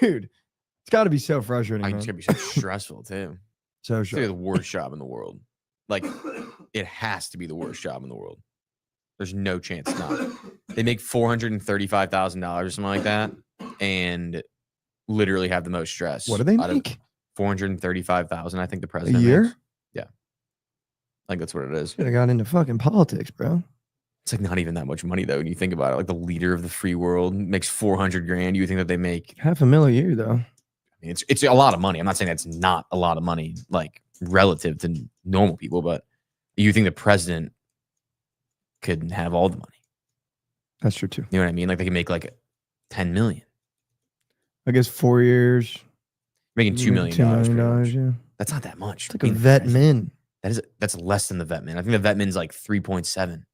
dude, it's got to be so frustrating.
It's going to be so stressful too.
So
it's the worst job in the world. Like, it has to be the worst job in the world. There's no chance it's not. They make $435,000 or something like that, and literally have the most stress.
What do they make?
$435,000. I think the president
a year.
Makes. Yeah, I think that's what it is.
Should have got into fucking politics, bro.
It's like not even that much money though when you think about it. Like the leader of the free world makes $400,000. You would think that they make
$500,000 a year though.
I mean, it's a lot of money. I'm not saying that's not a lot of money, like relative to normal people, but you think the president could have all the money.
That's true too.
You know what I mean? Like they can make like 10 million.
I guess 4 years.
Making $2 million.
$2 million, yeah.
That's not that much.
It's like a vet min.
That's less than the vet min. I think the vet min's like 3.7.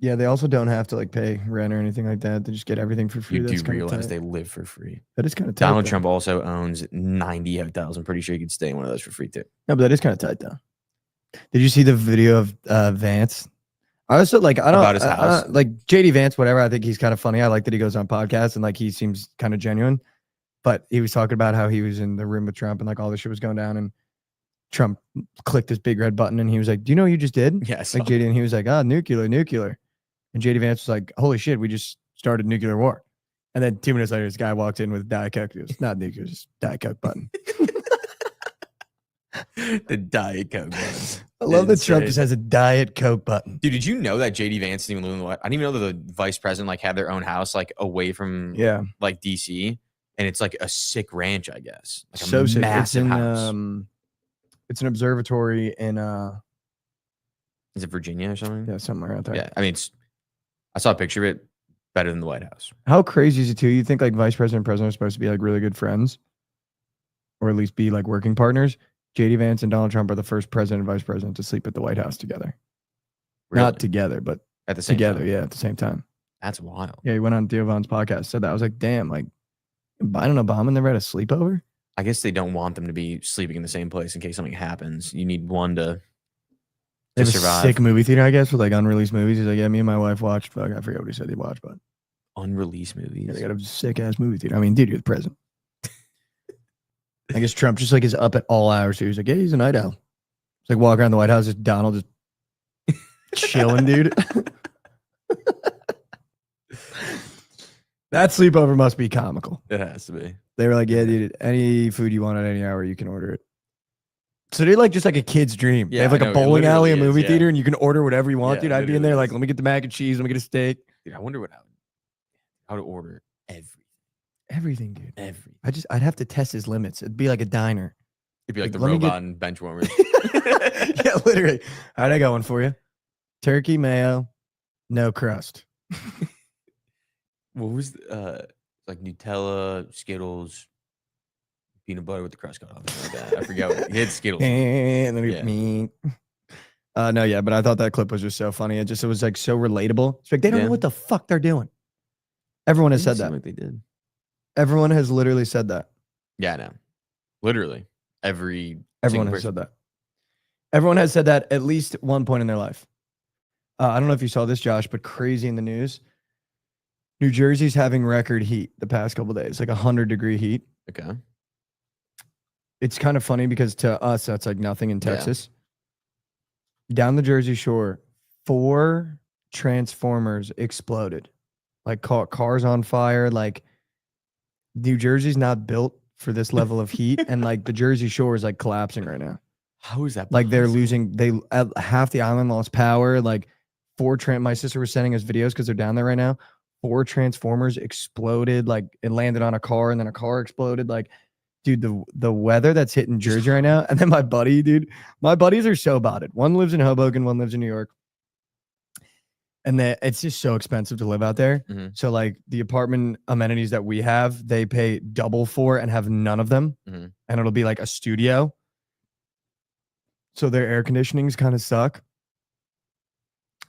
Yeah, they also don't have to like pay rent or anything like that. They just get everything for free.
You
That's
do realize
tight.
they live for free.
That is kind of tight.
Donald Trump also owns 90 hotels. I'm pretty sure you could stay in one of those for free too.
No, but that is kind of tight though. Did you see the video of Vance? I also like I don't
about his house.
like JD Vance, whatever. I think he's kind of funny. I like that he goes on podcasts and like he seems kind of genuine. But he was talking about how he was in the room with Trump and like all this shit was going down and Trump clicked this big red button and he was like, "Do you know what you just did?"
Yes.
Like JD, and he was like, "Ah, nuclear." And JD Vance was like, "Holy shit, we just started nuclear war." And then 2 minutes later, this guy walked in with Diet Coke. He goes, "Not nuclear, just Diet Coke button."
The Diet Coke button.
I love that Trump just has a Diet Coke button.
Dude, did you know that JD Vance didn't even live in the White? I didn't even know that the vice president like had their own house like away from like DC, and it's like a sick ranch, I guess. Like
So
a
sick.
massive house.
It's an observatory in
Is it Virginia or something?
yeah, somewhere out there.
Yeah, I mean, I saw a picture of it. Better than the White House.
How crazy is it too? You think like vice president and president are supposed to be like really good friends, or at least be like working partners? JD Vance and Donald Trump are the first president and vice president to sleep at the White House together.
Really?
Not together, but
At the same
together.
time.
Yeah, at the same time.
That's wild.
Yeah, he went on Jovan's podcast, said that. I was like, damn, like Biden and Obama never had a sleepover.
I guess they don't want them to be sleeping in the same place in case something happens. You need one to
They have a
survive.
sick movie theater, I guess, with like unreleased movies. He's like, yeah, me and my wife watched. Fuck, I forget what he said he watched, but
Unreleased movies.
yeah, they got a sick ass movie theater. I mean, dude, you're the president. I guess Trump just like is up at all hours. So he's like, yeah, he's a night owl. It's like walk around the White House, just Donald just chilling, dude. That sleepover must be comical.
It has to be.
They were like, yeah, dude, any food you want at any hour, you can order it. So they're like just like a kid's dream.
Yeah,
they have like
I
a
know, it
bowling alley, a
literally
movie
is,
theater, and you can order whatever you want,
Yeah,
dude.
it
I'd be in there
literally
like,
is.
let me get the mac and cheese, let me get a steak.
Dude, I wonder what I would order everything.
Everything, dude.
Everything.
I'd have to test his limits. It'd be like a diner.
It'd be like the
Let me get-
robot and bench warmers.
Yeah, literally. All right, I got one for you. Turkey, mayo, no crust.
What was like Nutella, Skittles, peanut butter with the crust cut off, something like that. I forgot what he had Skittles.
And then
Yeah.
me. No, yeah, but I thought that clip was just so funny. It was like so relatable. It's like they don't
Yeah.
know what the fuck they're doing. Everyone has
Didn't
said
seem
that.
like they did.
Everyone has literally said that.
Yeah, I know. Literally.
Everyone
single
has
person.
said that. Everyone has said that at least one point in their life. I don't know if you saw this, Josh, but crazy in the news. New Jersey's having record heat the past couple days, like 100-degree heat.
Okay.
It's kind of funny because to us, that's like nothing in
Yeah.
Texas. Down the Jersey Shore, 4 transformers exploded. Like caught cars on fire. Like New Jersey's not built for this level of heat. And like the Jersey Shore is like collapsing right now.
How is that?
Like they're
possible?
losing, half the island lost power. Like my sister was sending us videos because they're down there right now. 4 transformers exploded. Like it landed on a car and then a car exploded. Like, dude, the weather that's hitting Jersey right now. And then my buddies are so about it. One lives in Hoboken, one lives in New York. And it's just so expensive to live out there.
Mhm.
So like the apartment amenities that we have, they pay double for and have none of them.
Mhm.
And it'll be like a studio. So their air conditionings kind of suck.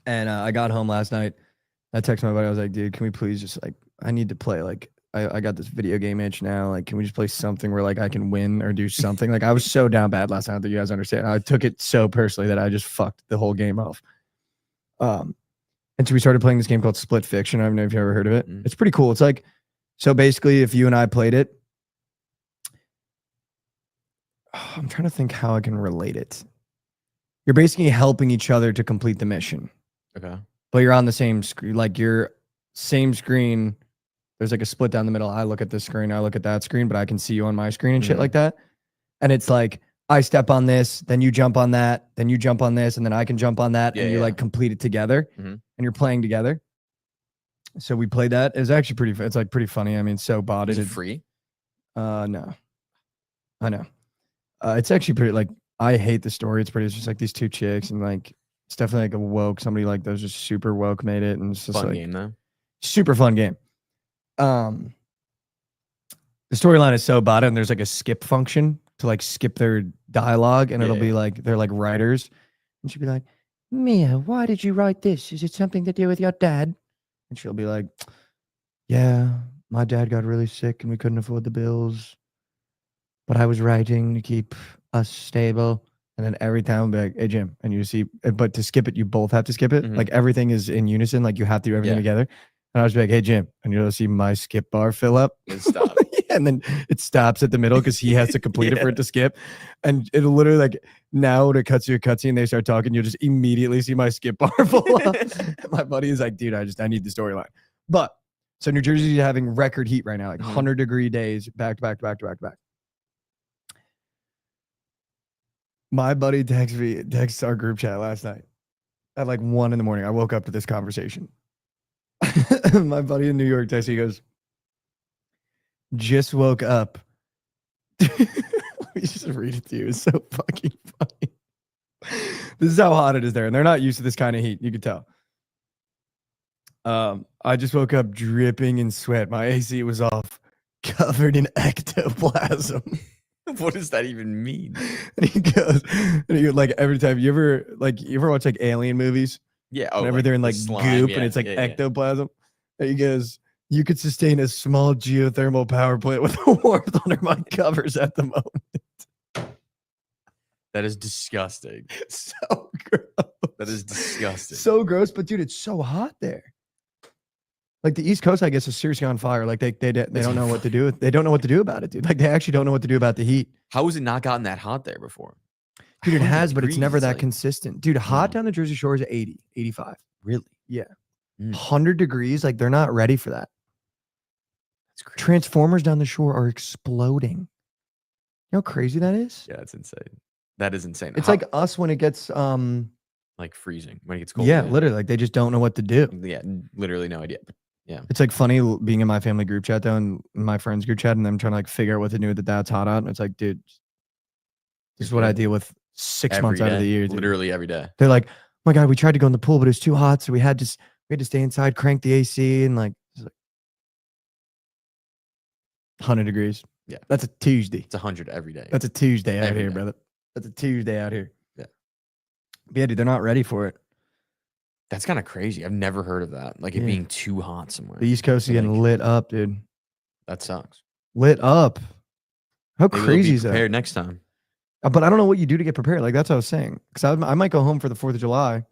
And I got home last night. I texted my buddy. I was like, dude, can we please just like, I need to play like I got this video game itch now. Like, can we just play something where like I can win or do something? Like, I was so down bad last night that you guys understand. I took it so personally that I just fucked the whole game off. And so we started playing this game called Split Fiction. I don't know if you ever heard of it. It's pretty cool. It's like, so basically, if you and I played it, I'm trying to think how I can relate it. You're basically helping each other to complete the mission.
Okay.
But you're on the same screen, like your same screen. There's like a split down the middle. I look at this screen, I look at that screen, but I can see you on my screen and shit like that. And it's like, I step on this, then you jump on that, then you jump on this, and then I can jump on that, and you like complete it together, and you're playing together. So we played that. It's actually pretty. It's like pretty funny. I mean, so botted.
Is it free?
No, I know. It's actually pretty. Like, I hate the story. It's pretty. It's just like these two chicks, and like it's definitely like a woke. Somebody like those just super woke made it, and it's just
Fun
like
game though.
super fun game. The storyline is so botted, and there's like a skip function to like skip their dialogue, and it'll be like they're like writers, and she'll be like, Mia, why did you write this? Is it something to do with your dad? And she'll be like, yeah, my dad got really sick and we couldn't afford the bills, but I was writing to keep us stable. And then every time I'll be like, hey, Jim, and you see, but to skip it, you both have to skip it. Like everything is in unison. Like you have to do everything together. And I was like, hey, Jim, and you'll see my skip bar fill up.
It stop.
And then it stops at the middle because he has to complete it for it to skip. And it'll literally like now when it cuts to a cutscene, they start talking, you'll just immediately see my skip bar full up. And my buddy is like, dude, I need the storyline. But so New Jersey is having record heat right now, like 100-degree days back to back to back to back to back. My buddy texted our group chat last night at like 1 a.m. I woke up to this conversation. My buddy in New York texted, he goes, just woke up. Let me just read it to you. It's so fucking funny. This is how hot it is there. And they're not used to this kind of heat. You can tell. I just woke up dripping in sweat. My AC was off, covered in ectoplasm.
What does that even mean?
And he goes, like every time you ever watch like alien movies?
Yeah.
Whenever
like
they're in like
slime,
goop and it's like ectoplasm. And he goes, you could sustain a small geothermal power plant with the warmth under my covers at the moment.
That is disgusting.
So gross.
That is disgusting.
So gross, but dude, it's so hot there. Like the East Coast, I guess, is seriously on fire. Like they don't know what to do. They don't know what to do about it, dude. Like they actually don't know what to do about the heat.
How has it not gotten that hot there before?
Dude, it has, but it's never that
like,
consistent. Dude, hot down the Jersey Shore is 80, 85.
Really?
Yeah. 100 degrees, like they're not ready for that.
That's crazy.
Transformers down the shore are exploding. You know how crazy that is?
Yeah, it's insane. That is insane.
It's like us when it gets
like freezing when it gets cold.
Yeah, literally, like they just don't know what to do.
Yeah, literally no idea. Yeah.
It's like funny being in my family group chat though, and my friends group chat, and them trying to like figure out what to do that that's hot out. And it's like, dude, this is what I deal with 6 months out of the year. Dude.
Literally every day.
They're like, oh my God, we tried to go in the pool, but it was too hot. So we had to stay inside, crank the AC, and like 100 degrees.
Yeah.
That's a Tuesday.
It's 100 every day.
That's a Tuesday out
Every
here,
day.
brother. That's a Tuesday out here.
Yeah.
But yeah, dude, they're not ready for it.
That's kind of crazy. I've never heard of that. Like it being too hot somewhere.
The East Coast is getting lit up, dude.
That sucks.
Lit up. How
Maybe
crazy is that?
Prepared next time.
But I don't know what you do to get prepared. Like that's what I was saying. Because I might go home for the 4th of July.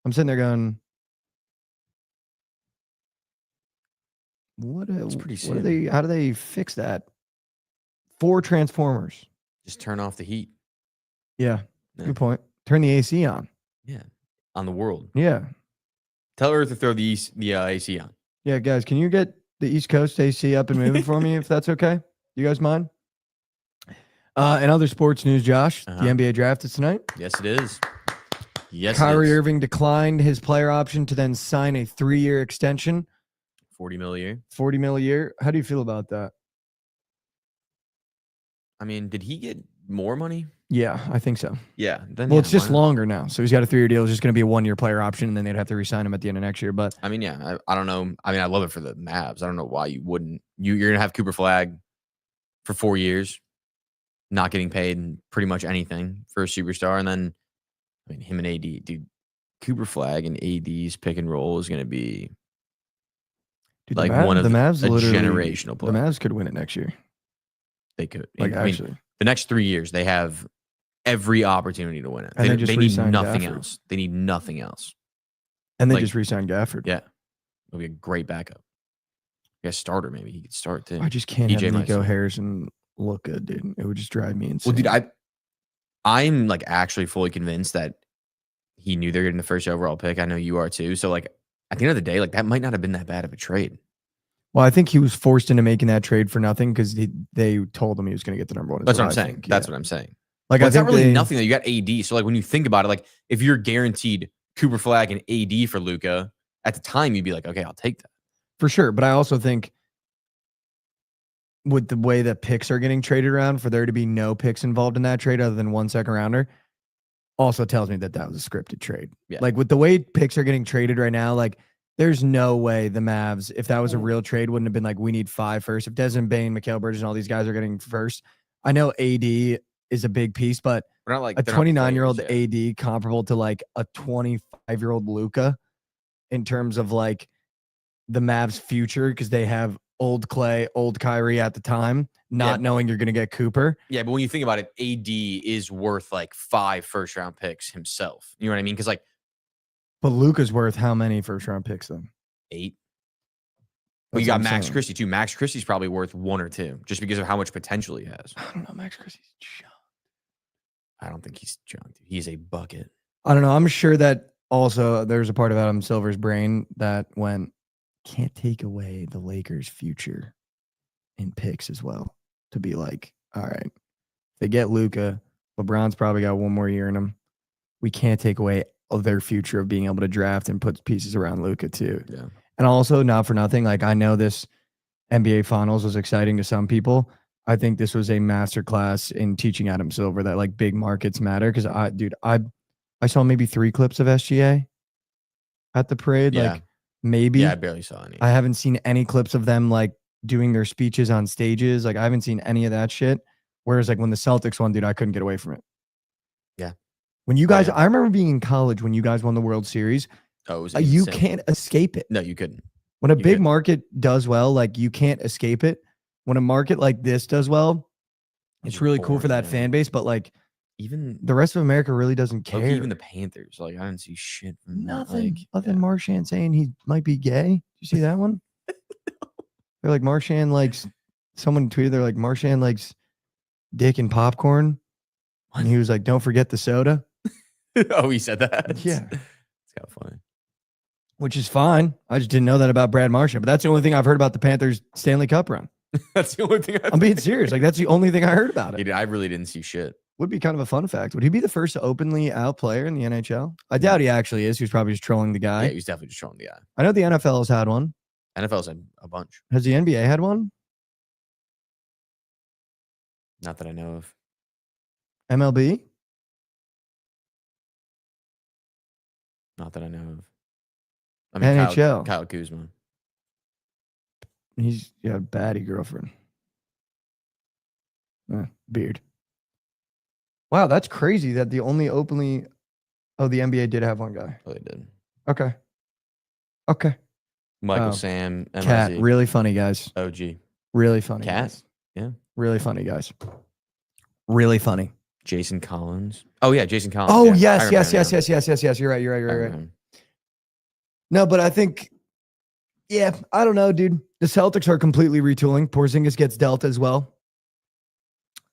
I'm sitting there going,
It's pretty
what are
soon.
they? How do they fix that? 4 Transformers.
Just turn off the heat.
Yeah,
Yeah.
good point. Turn the AC on.
Yeah. On the world.
Yeah,
Tell Earth to throw the AC on.
yeah, guys. Can you get the East Coast AC up and moving for me, if that's okay? You guys mind? In other sports news, Josh, the NBA draft is tonight.
Yes, it is. Yes,
Kyrie
it is.
Irving declined his player option to then sign a 3-year extension,
$40 million a year.
$40 million a year. How do you feel about that?
I mean, did he get more money?
Yeah, I think so.
Yeah. Then
Well, it's just
why not?
longer now. So he's got a 3-year deal. It's just going to be a 1-year player option, and then they'd have to re-sign him at the end of next year. But
I mean, yeah, I don't know. I mean, I love it for the Mavs. I don't know why you wouldn't. You're going to have Cooper Flag for 4 years, not getting paid pretty much anything for a superstar. And then, I mean, him and AD, dude, Cooper Flag and AD's pick and roll is going to be
Dude,
like one of
the Mavs
a
literally,
generational
the
player.
Mavs could win it next year.
They could.
Like,
I mean,
actually.
the next 3 years, they have every opportunity to win it.
And they just
they need
re-signed
nothing
Gafford.
else. They need nothing else.
And they
Like-
just re-signed Gafford.
Yeah. It'll be a great backup. Yeah, starter maybe. He could start too.
I just can't
EJ
have
might
Nico
start.
Harrison look good, dude. It would just drive me insane.
Well, dude, I'm like actually fully convinced that he knew they were getting the first overall pick. I know you are too. So like at the end of the day, like that might not have been that bad of a trade.
Well, I think he was forced into making that trade for nothing because they told him he was going to get the number one.
That's what I'm saying. That's what I'm saying.
Like,
Well,
I
it's not
think
really nothing though. You got AD. So like when you think about it, like if you're guaranteed Cooper Flag and AD for Luka, at the time you'd be like, okay, I'll take that.
for sure. But I also think with the way that picks are getting traded around, for there to be no picks involved in that trade other than 1 second rounder, also tells me that that was a scripted trade.
Yeah.
Like with the way picks are getting traded right now, like there's no way the Mavs, if that was a real trade, wouldn't have been like, we need 5 first. If Desmond Bane, Mikal Bridges, and all these guys are getting first, I know AD is a big piece, but
We're not like
a
they're not
29-year-old
players yet.
AD comparable to like a 25-year-old Luka in terms of like the Mavs' future, because they have old Clay, old Kyrie at the time, not knowing you're going to get Cooper.
Yeah, but when you think about it, AD is worth like 5 first-round picks himself. You know what I mean? Because like
But Luka's worth how many first-round picks then?
8. Well, you
That's
got
what I'm
Max
saying.
Christie too. Max Christie's probably worth 1 or 2 just because of how much potential he has.
I don't know. Max Christie's junk.
I don't think he's junk. He's a bucket.
I don't know. I'm sure that also there's a part of Adam Silver's brain that went, can't take away the Lakers' future in picks as well. To be like, all right, they get Luka. LeBron's probably got 1 more year in him. We can't take away their future of being able to draft and put pieces around Luka too.
Yeah.
And also, not for nothing, like I know this NBA Finals was exciting to some people. I think this was a masterclass in teaching Adam Silver that like big markets matter. Because I saw maybe 3 clips of SGA at the parade.
Yeah.
Like maybe.
Yeah, I barely saw any.
I haven't seen any clips of them like doing their speeches on stages. Like I haven't seen any of that shit. Whereas like when the Celtics won, dude, I couldn't get away from it.
Yeah.
When you guys,
yeah.
I remember being in college when you guys won the World Series.
Oh, it was
You
insane.
can't escape it.
No, you couldn't.
When a
You
big
couldn't.
market does well, like you can't escape it. When a market like this does well, it's really cool for
boring,
that
man.
fan base. But like
Even
the rest of America really doesn't care.
even the Panthers, like I didn't see shit from that,
Nothing
like,
other than Marchand saying he might be gay. Did you see that one? They're like, Marchand likes, someone tweeted, they're like, Marchand likes dick and popcorn. And he was like, don't forget the soda,
Oh, he said that.
Yeah.
It's kind of funny.
which is fine. I just didn't know that about Brad Marchand. But that's the only thing I've heard about the Panthers Stanley Cup run.
That's the only thing
I'm being serious. Like, that's the only thing I heard about it.
I really didn't see shit.
Would be kind of a fun fact. Would he be the first openly out player in the NHL? I doubt he actually is. He was probably just trolling the guy.
Yeah, he was definitely just showing the guy.
I know the NFL has had one.
NFL's had a bunch.
Has the NBA had one?
Not that I know of.
MLB?
Not that I know of. I
NHL.
Kyle Kuzma.
He's got a baddie girlfriend. Beard. Wow, that's crazy that the only openly... Oh, the NBA did have one guy.
Oh, they did.
Okay.
Michael
Oh.
Sam.
Cat,
MIZ,
really funny, guys.
OG.
Really funny.
Cat?
Guys.
Yeah.
Really funny, guys. Really funny.
Jason Collins. Oh, yeah, Jason Collins.
Oh,
yeah. I
yes.
remember him now.
You're right.
I remember him.
No, but I think, yeah, I don't know, dude. The Celtics are completely retooling. Porzingis gets dealt as well.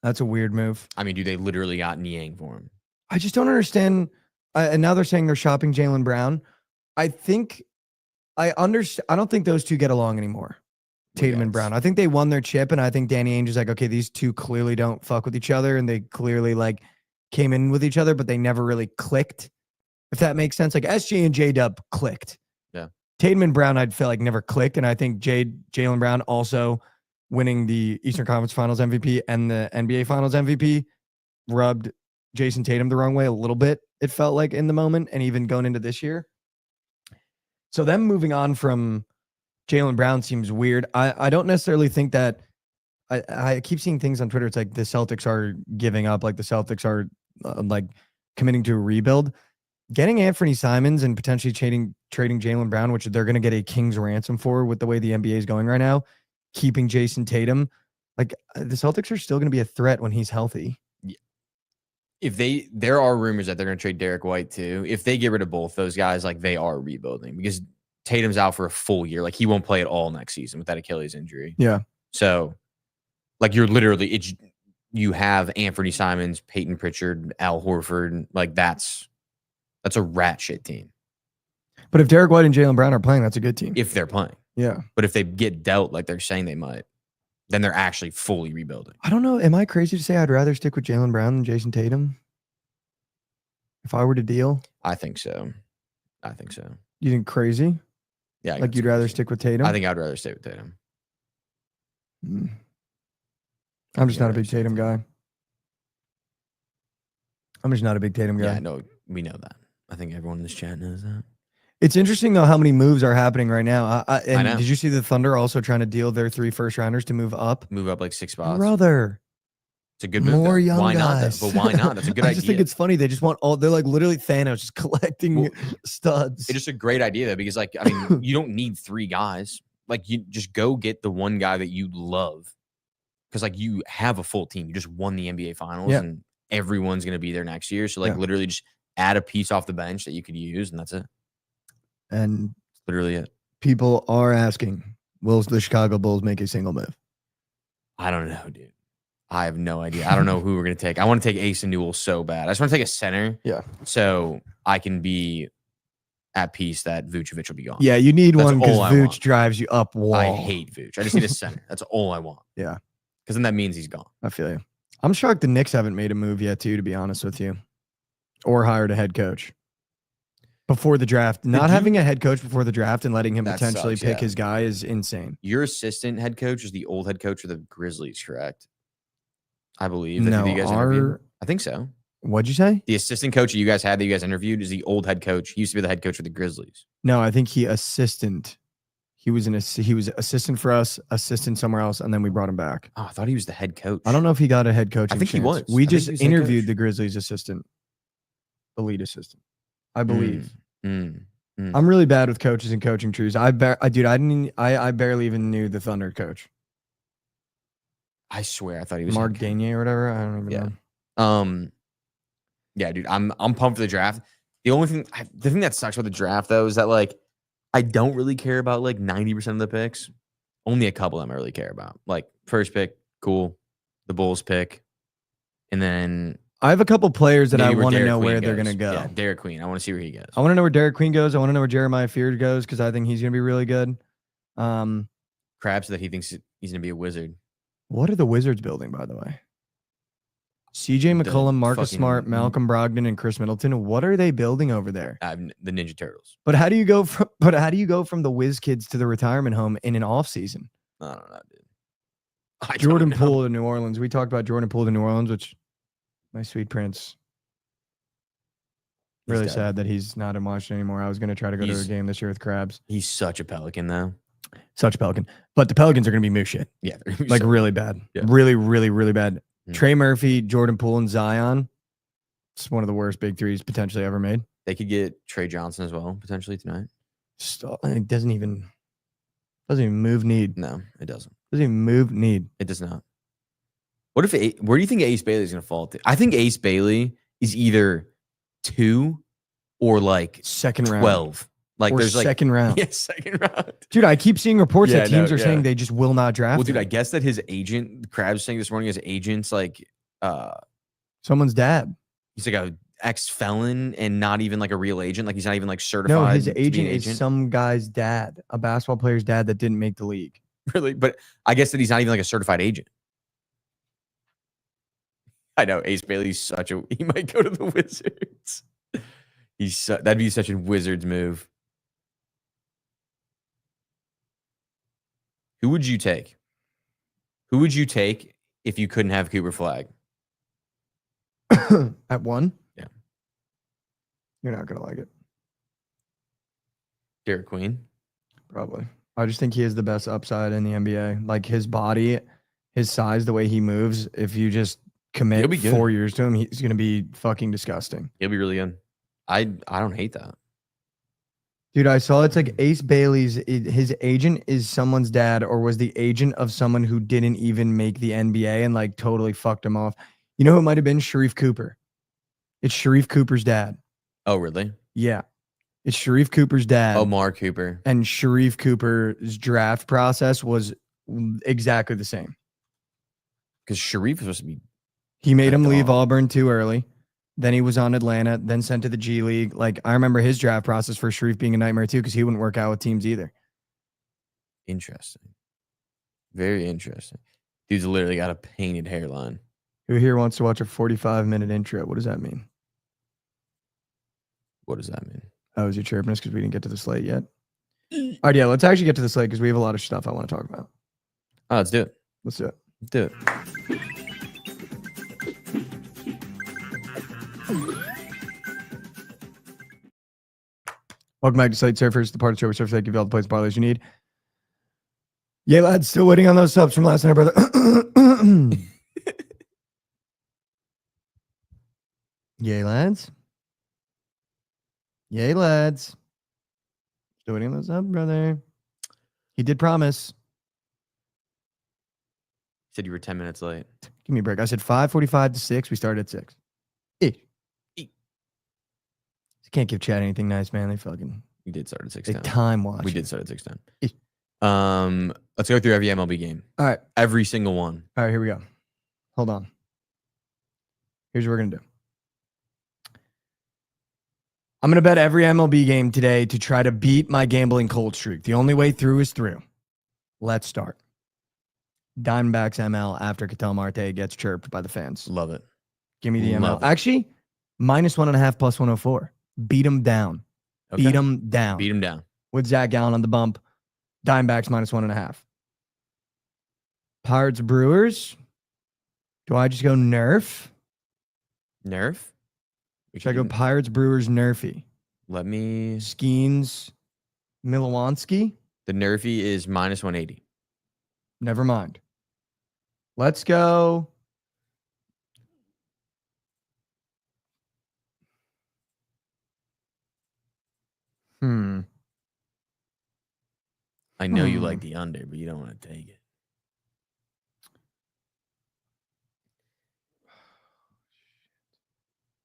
That's a weird move.
I mean, dude, they literally got Niang for him.
I just don't understand. And now they're saying they're shopping Jaylen Brown. I don't think those two get along anymore. Tatum and Brown. I think they won their chip, and I think Danny Ainge is like, okay, these two clearly don't fuck with each other, and they clearly like came in with each other, but they never really clicked. If that makes sense, like SG and J-Dub clicked.
Yeah.
Tatum and Brown, I'd feel like never clicked, and I think Jaylen Brown also winning the Eastern Conference Finals MVP and the NBA Finals MVP rubbed Jason Tatum the wrong way a little bit. It felt like in the moment, and even going into this year. So them moving on from Jaylen Brown seems weird. I don't necessarily think that I keep seeing things on Twitter. It's like the Celtics are giving up, like the Celtics are like committing to a rebuild. getting Anthony Simons and potentially trading Jaylen Brown, which they're going to get a king's ransom for with the way the NBA is going right now, keeping Jason Tatum. Like the Celtics are still going to be a threat when he's healthy.
If there are rumors that they're going to trade Derek White too. If they get rid of both those guys, like they are rebuilding because Tatum's out for a full year. Like he won't play at all next season with that Achilles injury.
Yeah.
So like you're literally, you have Anthony Simons, Peyton Pritchard, Al Horford. Like that's a rat shit team.
But if Derek White and Jaylen Brown are playing, that's a good team.
If they're playing.
Yeah.
But if they get dealt like they're saying they might, then they're actually fully rebuilding.
I don't know. Am I crazy to say I'd rather stick with Jaylen Brown than Jason Tatum? If I were to deal?
I think so.
You think crazy?
Yeah.
Like you'd rather stick with Tatum?
I think I'd rather stay with Tatum.
I'm just not a big Tatum guy.
Yeah, no, we know that. I think everyone in this chat knows that.
It's interesting though how many moves are happening right now.
I know.
Did you see the Thunder also trying to deal their 3 first-rounders to move up?
Move up like 6 spots.
Brother.
It's a good move.
More
though.
young
why
guys.
Not? Though? But why not? That's a good
I
idea.
just think it's funny. They just want all. They're like literally Thanos, just collecting studs.
It's just a great idea though, because like I mean, you don't need 3 guys. Like you just go get the one guy that you love, because like you have a full team. You just won the NBA Finals, and everyone's gonna be there next year. So like literally just add a piece off the bench that you could use, and that's it.
And
that's literally it.
People are asking, will the Chicago Bulls make a single move?
I don't know, dude. I have no idea. I don't know who we're going to take. I want to take Ace and Newell so bad. I just want to take a center.
Yeah.
So I can be at peace that Vucevic will be gone.
Yeah, you need one because Vuce drives you up wall.
I hate Vuce. I just need a center. That's all I want.
Yeah.
Because then that means he's gone.
I feel you. I'm shocked the Knicks haven't made a move yet, too, to be honest with you. Or hired a head coach before the draft. Not having a head coach before the draft and letting him potentially pick his guy is insane.
Your assistant head coach is the old head coach of the Grizzlies, correct? I believe.
No,
you guys interviewed? I think so.
What'd you say?
The assistant coach that you guys had that you guys interviewed is the old head coach. He used to be the head coach of the Grizzlies.
No, I think he was assistant for us, assistant somewhere else, and then we brought him back.
Oh, I thought he was the head coach.
I don't know if he got a head coach.
I think he was.
We just interviewed the Grizzlies assistant, the lead assistant, I believe. I'm really bad with coaches and coaching trees. I barely even knew the Thunder coach.
I swear, I thought he was
Mark Gagne or whatever. I don't even know.
Yeah, dude, I'm pumped for the draft. The thing that sucks about the draft though is that like I don't really care about like 90% of the picks. Only a couple of them I really care about. Like first pick, cool. The Bulls pick, and then
I have a couple players that I want to know where they're
goes.
gonna go.
Yeah, Derek Queen. I want to see where he goes.
I want to know where Derek Queen goes. I want to know where Jeremiah Fears goes because I think he's gonna be really good.
Krabs that he thinks he's gonna be a wizard.
What are the Wizards building, by the way? CJ McCollum, Marcus Smart, Malcolm Brogdon, and Chris Middleton. What are they building over there?
The Ninja Turtles.
But how do you go from the Wiz Kids to the retirement home in an off season?
I don't know, dude.
Jordan Poole to New Orleans. We talked about Jordan Poole to New Orleans, which my sweet prince. Really sad that he's not in Washington anymore. I was going to try to go to a game this year with Krabs.
He's such a Pelican, though.
Such a Pelican. But the Pelicans are going to be moose shit.
Yeah.
Like really bad. Yeah. Really, really, really bad. Trey Murphy, Jordan Poole, and Zion. It's one of the worst big threes potentially ever made.
They could get Trey Johnson as well, potentially tonight.
It doesn't even move need.
No, it doesn't.
Doesn't even move need.
It does not. Where do you think Ace Bailey is going to fall to? I think Ace Bailey is either 2 or like
second
12.
Round.
Like there's like
second round.
Yeah, second round.
Dude, I keep seeing reports that teams are saying they just will not draft.
Well, dude, I guess that his agent, Krabs saying this morning, his agent's like
someone's dad.
He's like a ex-felon and not even like a real agent. Like he's not even like certified.
No, his agent is some guy's dad, a basketball player's dad that didn't make the league.
Really? But I guess that he's not even like a certified agent. I know Ace Bailey's he might go to the Wizards. That'd be such a Wizards move. Who would you take? Who would you take if you couldn't have Cooper Flag?
At 1?
Yeah.
You're not going to like it.
Derek Queen?
Probably. I just think he has the best upside in the NBA. Like his body, his size, the way he moves, if you just commit 4 years to him, he's going to be fucking disgusting.
He'll be really good. I don't hate that.
Dude, I saw it's like Ace Bailey's, his agent is someone's dad or was the agent of someone who didn't even make the NBA and like totally fucked him off. You know who it might have been? Sharif Cooper. It's Sharif Cooper's dad.
Oh, really?
Yeah. It's Sharif Cooper's dad.
Omar Cooper.
And Sharif Cooper's draft process was exactly the same.
Because Sharif was supposed to be.
He made him leave
dog.
Auburn too early. Then he was on Atlanta, then sent to the G League. Like, I remember his draft process for Sharif being a nightmare too, because he wouldn't work out with teams either.
Interesting. Very interesting. Dude's literally got a painted hairline.
Who here wants to watch a 45-minute intro? What does that mean?
What does that mean?
Oh, is he chirping us because we didn't get to the slate yet? All right, yeah, let's actually get to the slate because we have a lot of stuff I want to talk about.
Oh, let's do it.
Let's do it.
Let's do it.
Welcome back to Slate Surfers, the part of the show where surfers that give you all the plays and parlays you need. Yeah, lads, still waiting on those subs from last night, brother. Yay, lads. Yay, lads. Still waiting on those subs, brother. He did promise.
Said you were 10 minutes late.
Give me a break. I said 5:45 to 6. We started at 6. Can't give Chad anything nice, man. They fucking
We did start at 6.
they time watch.
We did start at 6:10. Let's go through every MLB game.
All right.
Every single one.
All right, here we go. Hold on. Here's what we're gonna do. I'm gonna bet every MLB game today to try to beat my gambling cold streak. The only way through is through. Let's start. Diamondbacks ML after Ketel Marte gets chirped by the fans.
Love it.
Give me the
Love
ML.
it.
Actually, -1.5 plus 104. Beat them down.
Okay.
Beat them down.
Beat him down.
With Zach Gallen on the bump. Diamondbacks -1.5. Pirates Brewers. Do I just go Nerf?
Nerf? We
Should I
can
go Pirates Brewers Nerfy?
Let me.
Skeens Milowansky?
The Nerfy is -180.
Never mind. Let's go.
I know you like the under, but you don't want to take it.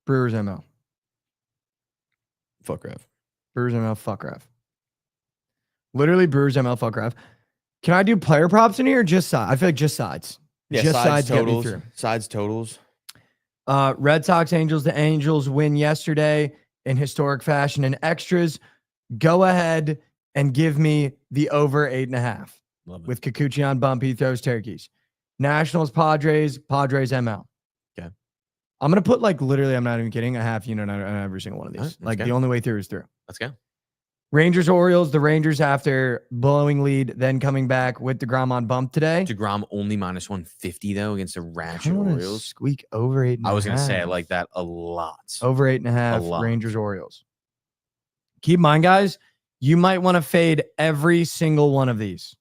Brewers ML.
Fuck ref.
Brewers ML, fuck ref. Literally Brewers ML, fuck ref. Can I do player props in here or just sides? I feel like just sides.
Yeah,
just
sides
get me
totals.
through.
Sides totals.
Red Sox Angels. The Angels win yesterday in historic fashion and extras. Go ahead and give me the over 8.5
Love it.
with Kikuchi on bump. He throws turkeys. Nationals, Padres ML.
Okay.
I'm going to put like literally, I'm not even kidding, a half unit on every single one of these.
All right, let's
Like
go.
the only way through is through.
Let's go.
Rangers, Orioles. The Rangers after blowing lead, then coming back with DeGrom on bump today.
DeGrom only -150 though against the
I
ratchet
wanna
Orioles.
squeak over 8.5.
I was gonna say I like that a lot.
Over 8.5.
A lot.
Rangers, Orioles. Keep in mind, guys, you might want to fade every single one of these.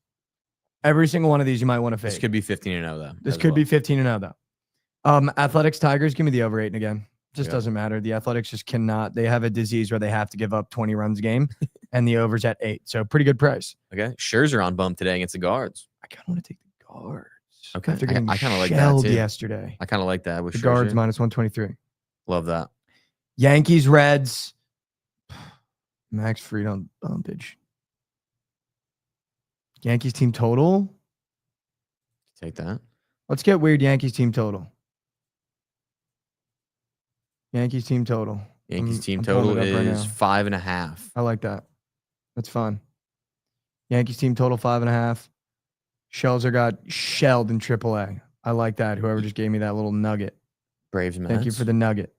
Every single one of these you might want to fade.
This could be 15-0 though.
This
as
could be
well.
15-0 though. Athletics, Tigers, give me the over 8 again. Just
Yeah.
doesn't matter. The Athletics just cannot. They have a disease where they have to give up 20 runs a game, and the over's at 8. So pretty good price.
Okay. Scherzer on bump today against the Guards.
I kind of want to take the Guards.
Okay.
After getting
I kind of like that
shelled
too.
yesterday.
I kind of like that with
The Guards
Scherzer.
-123.
Love that.
Yankees, Reds. Max Fried on bumpage. Yankees team total.
Take that.
Let's get weird Yankees team total. Yankees team total.
Yankees team
I'm pulling
total
it up right
is
now.
5.5.
I like that. That's fun. Yankees team total 5.5. Shelzer got shelled in AAA. I like that. Whoever just gave me that little nugget.
Braves Mets.
Thank you for the nugget.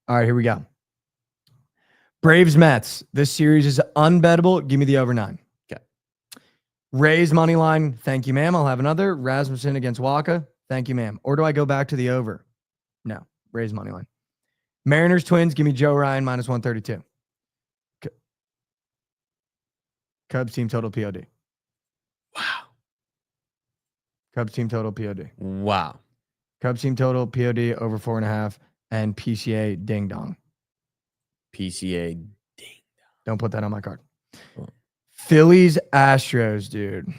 All right, here we go. Braves Mets. This series is unbettable. Give me the over 9.
Okay.
Rays money line. Thank you, ma'am. I'll have another. Rasmussen against Waka. Thank you, ma'am. Or do I go back to the over? No. Rays money line. Mariners Twins. Give me Joe Ryan -132. Cubs team total POD.
Wow.
Cubs team total POD.
Wow.
Cubs team total POD over 4.5 and PCA ding dong.
PCA.
Don't put that on my card.
Oh.
Phillies Astros, dude.
I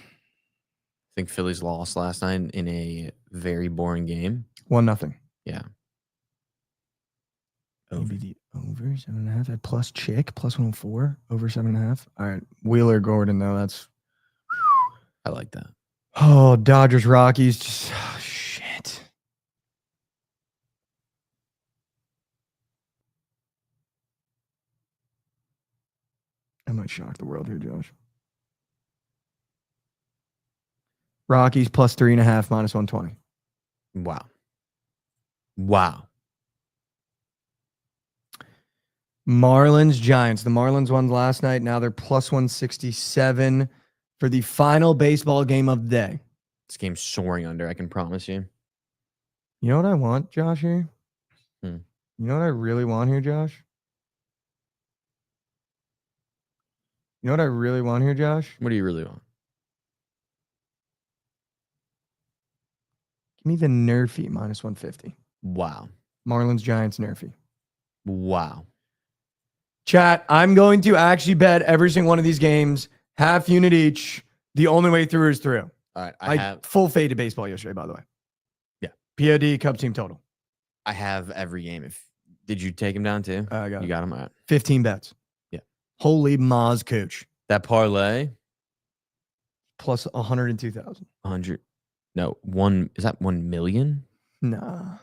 think Phillies lost last night in a very boring game.
1-0.
Yeah.
Maybe the over 7.5 at plus chick, plus 104, over 7.5. All right. Wheeler Gordon, though. That's.
I like that.
Oh, Dodgers Rockies. Just shit. I might shock the world here, Josh. Rockies plus 3.5, minus 120.
Wow. Wow.
Marlins Giants. The Marlins won last night. Now they're plus 167 for the final baseball game of the day.
This game's soaring under, I can promise you.
You know what I want, Josh, here?
Hmm.
You know what I really want here, Josh? You know what I really want here, Josh?
What do you really want?
Give me the Nerfy minus 150.
Wow.
Marlins Giants Nerfy.
Wow.
Chat, I'm going to actually bet every single one of these games, half unit each. The only way through is through.
All right.
I
have
full faded baseball yesterday, by the way.
Yeah.
POD, Cubs team total.
I have every game. Did you take him down too?
I got
You
it.
got him. All right.
15 bets.
Yeah.
Holy Maz coach.
That parlay,
Plus 102,000.
100. No, is that 1 million?
Nah.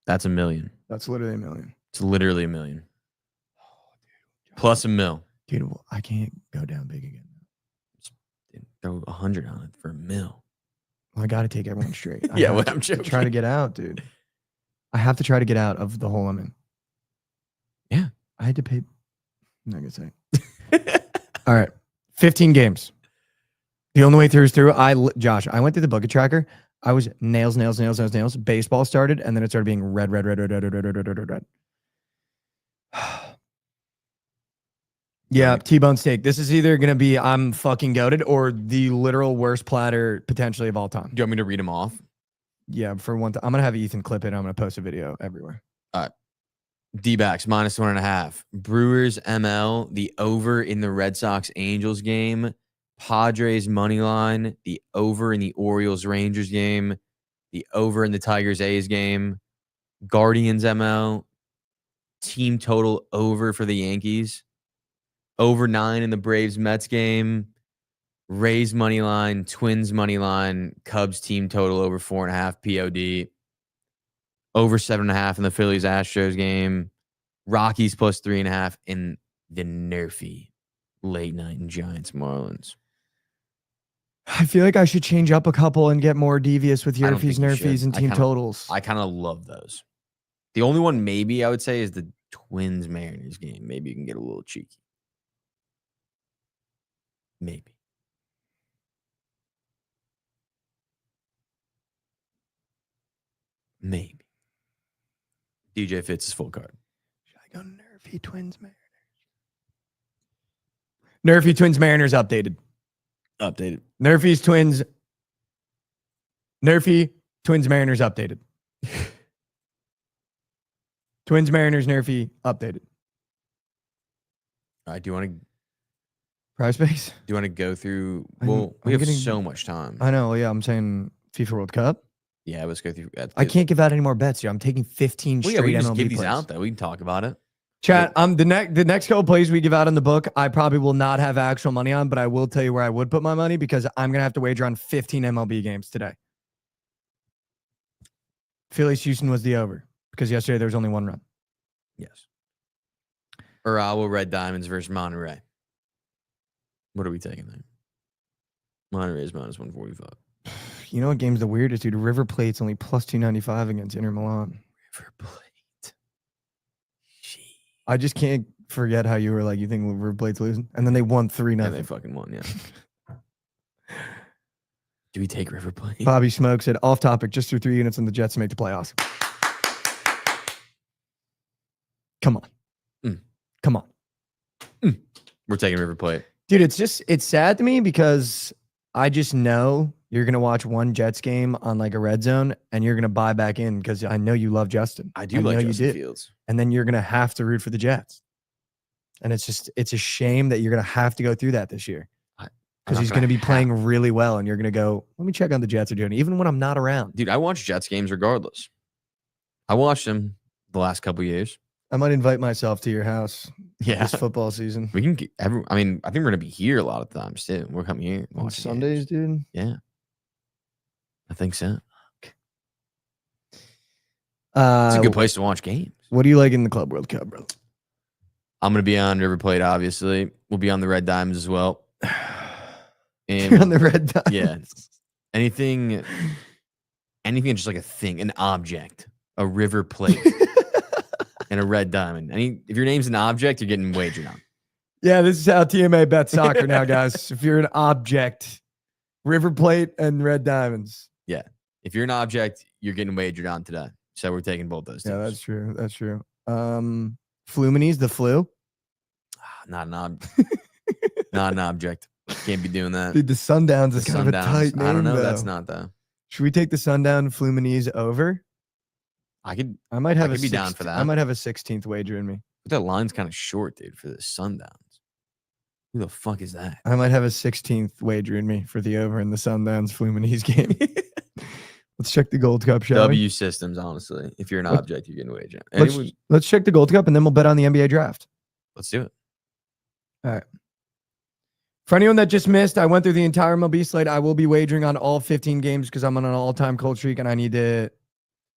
That's $1 million.
That's literally $1 million.
It's literally $1 million. Plus $1 million.
Dude, well, I can't go down big again.
Throw 100 on it for $1 million.
Well, I got to take everyone straight. I
Yeah,
have
well,
to
I'm joking.
try to get out, dude. I have to try to get out of the hole I'm in.
Yeah.
I had to pay. I'm not going to say. All right. 15 games. The only way through is through. Josh, I went through the Bookit tracker. I was nails. Baseball started, and then it started being red. Yeah, T-bone steak. This is either going to be I'm fucking goated or the literal worst platter potentially of all time.
Do you want me to read them off?
Yeah, for one, I'm going to have Ethan clip it. I'm going to post a video everywhere.
All right. D-backs minus 1.5. Brewers ML, the over in the Red Sox Angels game. Padres money line, the over in the Orioles Rangers game. The over in the Tigers A's game. Guardians ML, team total over for the Yankees. Over 9 in the Braves Mets game. Rays money line, Twins money line, Cubs team total over 4.5 POD. Over 7.5 in the Phillies Astros game. Rockies plus 3.5 in the Nerfy late night in Giants Marlins.
I feel like I should change up a couple and get more devious with
I don't
Yerfies,
think you
Nerfies,
should.
and team totals.
I kind of love those. The only one maybe I would say is the Twins Mariners game. Maybe you can get a little cheeky. Maybe. Maybe. DJ Fitz is full card.
Should I go Nerfy Twins Mariners? Nerfy Twins Mariners updated.
Updated.
Nerfy Twins Mariners updated. Twins Mariners Nerfy updated.
All right. Do you want to
Prize base?
go through?
I'm
Well, we have
getting-
so much time.
I know. Yeah, I'm saying FIFA World Cup.
Yeah, let's go through.
I can't give out any more bets. I'm taking 15
Well,
straight
yeah, we can just
MLB
give these
plays.
out though. We can talk about it.
Chat, the next couple plays we give out in the book, I probably will not have actual money on, but I will tell you where I would put my money because I'm gonna have to wager on 15 MLB games today. Phillies Houston was the over because yesterday there was only one run.
Yes. Urawa Red Diamonds versus Monterey. What are we taking there? Monterey is minus 145.
You know what game's the weirdest, dude? River Plate's only plus 295 against Inter Milan.
River Plate.
I just can't forget how you were like, you think River Plate's losing? And then they won 3-0.
Yeah, they fucking won, yeah. Do we take River Plate?
Bobby Smoke said, off topic, just threw 3 units on the Jets to make the playoffs. Come on. Come on.
We're taking River Plate.
Dude, it's sad to me because I just know You're going to watch one Jets game on like a red zone and you're going to buy back in because I know you love Justin.
I do like
know
Justin
you did.
Fields.
And then you're going to have to root for the Jets. And it's a shame that you're going to have to go through that this year. Because he's going to be playing really well, and you're going to go, let me check on the Jets are doing, even when I'm not around.
Dude, I watch Jets games regardless. I watched them the last couple years.
I might invite myself to your house this football season.
We can I think we're going to be here a lot of times, too. We're coming here.
On Sundays, dude?
Yeah. I think so. It's a good place to watch games.
What do you like in the Club World Cup, bro?
I'm going to be on River Plate, obviously. We'll be on the Red Diamonds as well.
And on the Red Diamonds.
Yeah. Anything just like a thing, an object, a River Plate, and a Red Diamond. If your name's an object, you're getting wagered on.
Yeah, this is how TMA bets soccer now, guys. If you're an object, River Plate and Red Diamonds.
Yeah. If you're an object, you're getting wagered on today. So we're taking both those teams.
Yeah, that's true. That's true. Fluminense, the flu?
Not an object. Can't be doing that.
Dude, the Sundowns is kind of a tight name,
I don't know.
though.
That's not though.
Should we take the Sundown Fluminense over?
I could
be
down for that.
I might have a 16th wager in me.
But that line's kind of short, dude, for the Sundowns. Who the fuck is that?
I might have a 16th wager in me for the over in the Sundowns Fluminense game. Let's check the Gold Cup, shall we?
systems, honestly. If you're an object, you're getting wagered.
Let's check the Gold Cup, and then we'll bet on the NBA draft.
Let's do it.
All right. For anyone that just missed, I went through the entire MLB slate. I will be wagering on all 15 games because I'm on an all-time cold streak, and I need to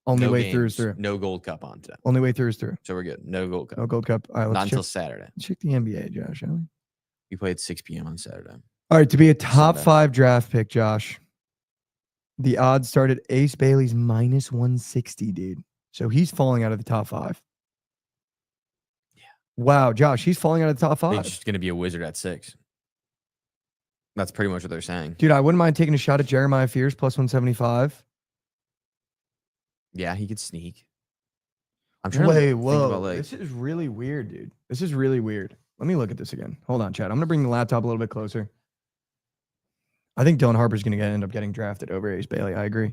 only way through is through.
No Gold Cup on today.
Only way through is through.
So we're good. No Gold Cup.
No Gold Cup. All right,
Not until Saturday.
Let's check the NBA, Josh, shall we?
We play at 6 p.m. on Saturday.
All right, to be a top 5 draft pick, Josh, the odds started Ace Bailey's minus 160, dude. So he's falling out of the top 5.
Yeah.
Wow, Josh, he's falling out of the top 5.
He's just going to be a wizard at 6. That's pretty much what they're saying.
Dude, I wouldn't mind taking a shot at Jeremiah Fears plus 175.
Yeah, he could sneak. I'm trying
to
think about like,
this is really weird, dude. This is really weird. Let me look at this again. Hold on, Chad. I'm going to bring the laptop a little bit closer. I think Dylan Harper's going to end up getting drafted over Ace Bailey. I agree.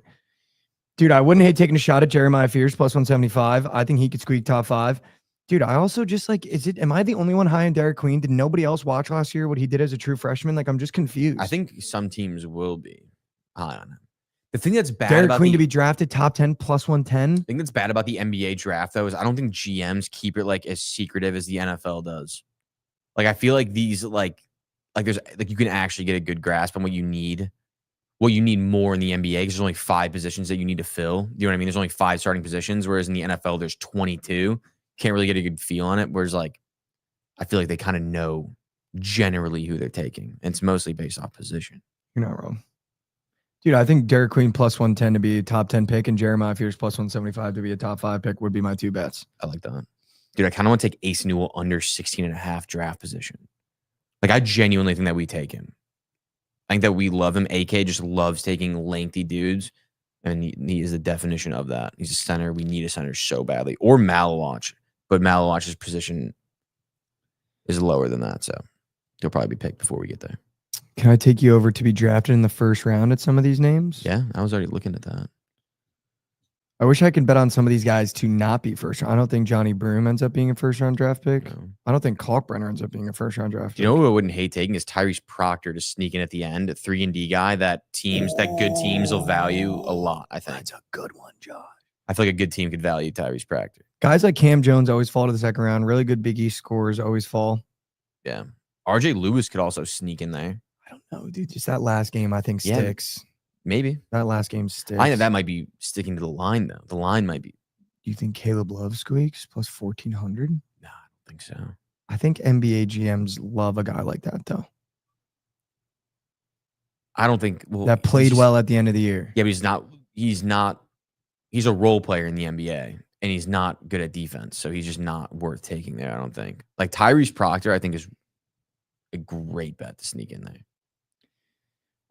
Dude, I wouldn't hate taking a shot at Jeremiah Fears plus 175. I think he could squeak top 5. Dude, I also just like, am I the only one high on Derek Queen? Did nobody else watch last year what he did as a true freshman? Like, I'm just confused.
I think some teams will be high on him. The thing that's bad
Derek
about
Queen to be drafted top 10 plus 110.
The thing that's bad about the NBA draft, though, is I don't think GMs keep it like as secretive as the NFL does. Like, I feel like these, like there's, like, you can actually get a good grasp on what you need more in the NBA because there's only 5 positions that you need to fill. You know what I mean? There's only 5 starting positions, whereas in the NFL, there's 22. Can't really get a good feel on it. Whereas, like, I feel like they kind of know generally who they're taking. And it's mostly based off position.
You're not wrong. Dude, I think Derek Queen plus 110 to be a top 10 pick and Jeremiah Fears plus 175 to be a top 5 pick would be my 2 bets.
I like that. Dude, I kind of want to take Ace Newell under 16.5 draft position. Like, I genuinely think that we take him. I think that we love him. AK just loves taking lengthy dudes, and he is the definition of that. He's a center. We need a center so badly. Or Malawach, but Malawach's position is lower than that, so he'll probably be picked before we get there.
Can I take you over to be drafted in the first round at some of these names?
Yeah, I was already looking at that.
I wish I could bet on some of these guys to not be first round. I don't think Johnny Broom ends up being a first round draft pick.
No.
I don't think Kalkbrenner ends up being a first round draft pick.
You know who I wouldn't hate taking is Tyrese Proctor to sneak in at the end, a 3-and-D guy that good teams will value a lot, I think.
That's a good one, Josh.
I feel like a good team could value Tyrese Proctor.
Guys like Cam Jones always fall to the second round. Really good Big East scorers always fall.
Yeah. RJ Lewis could also sneak in there.
I don't know, dude. Just that last game, I think, sticks.
Maybe.
That last game sticks.
I know that might be sticking to the line, though. The line might be.
Do you think Caleb Love squeaks plus 1,400?
No, I don't think so.
I think NBA GMs love a guy like that, though.
I don't think. Well,
that played well at the end of the year.
Yeah, but he's not. He's a role player in the NBA, and he's not good at defense, so he's just not worth taking there, I don't think. Like, Tyrese Proctor, I think, is a great bet to sneak in there.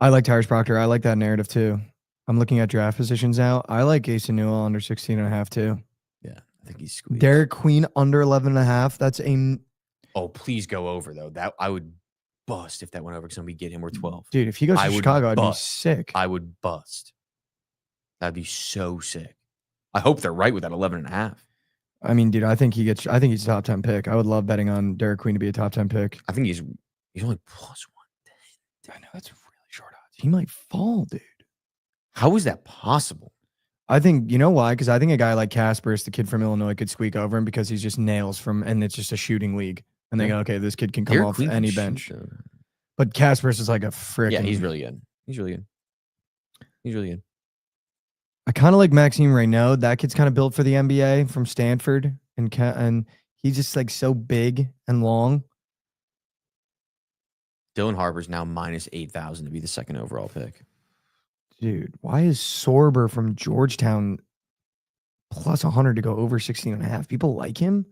I like Tyrese Proctor. I like that narrative too. I'm looking at draft positions now. I like Ace Newell under 16.5 too.
Yeah, I think he's squeezed.
Derek Queen under 11.5. That's a.
Oh, please go over though. That I would bust if that went over because we get him. We're 12.
Dude, if he goes
I
to
would
Chicago, I'd be
bust.
sick.
I would bust. That'd be so sick. I hope they're right with that 11.5.
I mean, dude, I think he's a top 10 pick. I would love betting on Derek Queen to be a top 10 pick.
I think he's only plus 110.
I know that's really short odds. He might fall, dude.
How is that possible?
I think, you know why? Because I think a guy like Kasparis, the kid from Illinois, could squeak over him because he's just nails from, and it's just a shooting league. And they go, okay, this kid can come
Derek
off
Queen can
any
shoot,
bench.
though.
But Kasparis is like a freaking.
Yeah, he's really good. He's really good. He's really good.
I kind of like Maxime Reynaud. That kid's kind of built for the NBA from Stanford, and he's just like so big and long.
Dylan Harper's now minus 8,000 to be the second overall pick.
Dude, why is Sorber from Georgetown plus 100 to go over 16.5? People like him?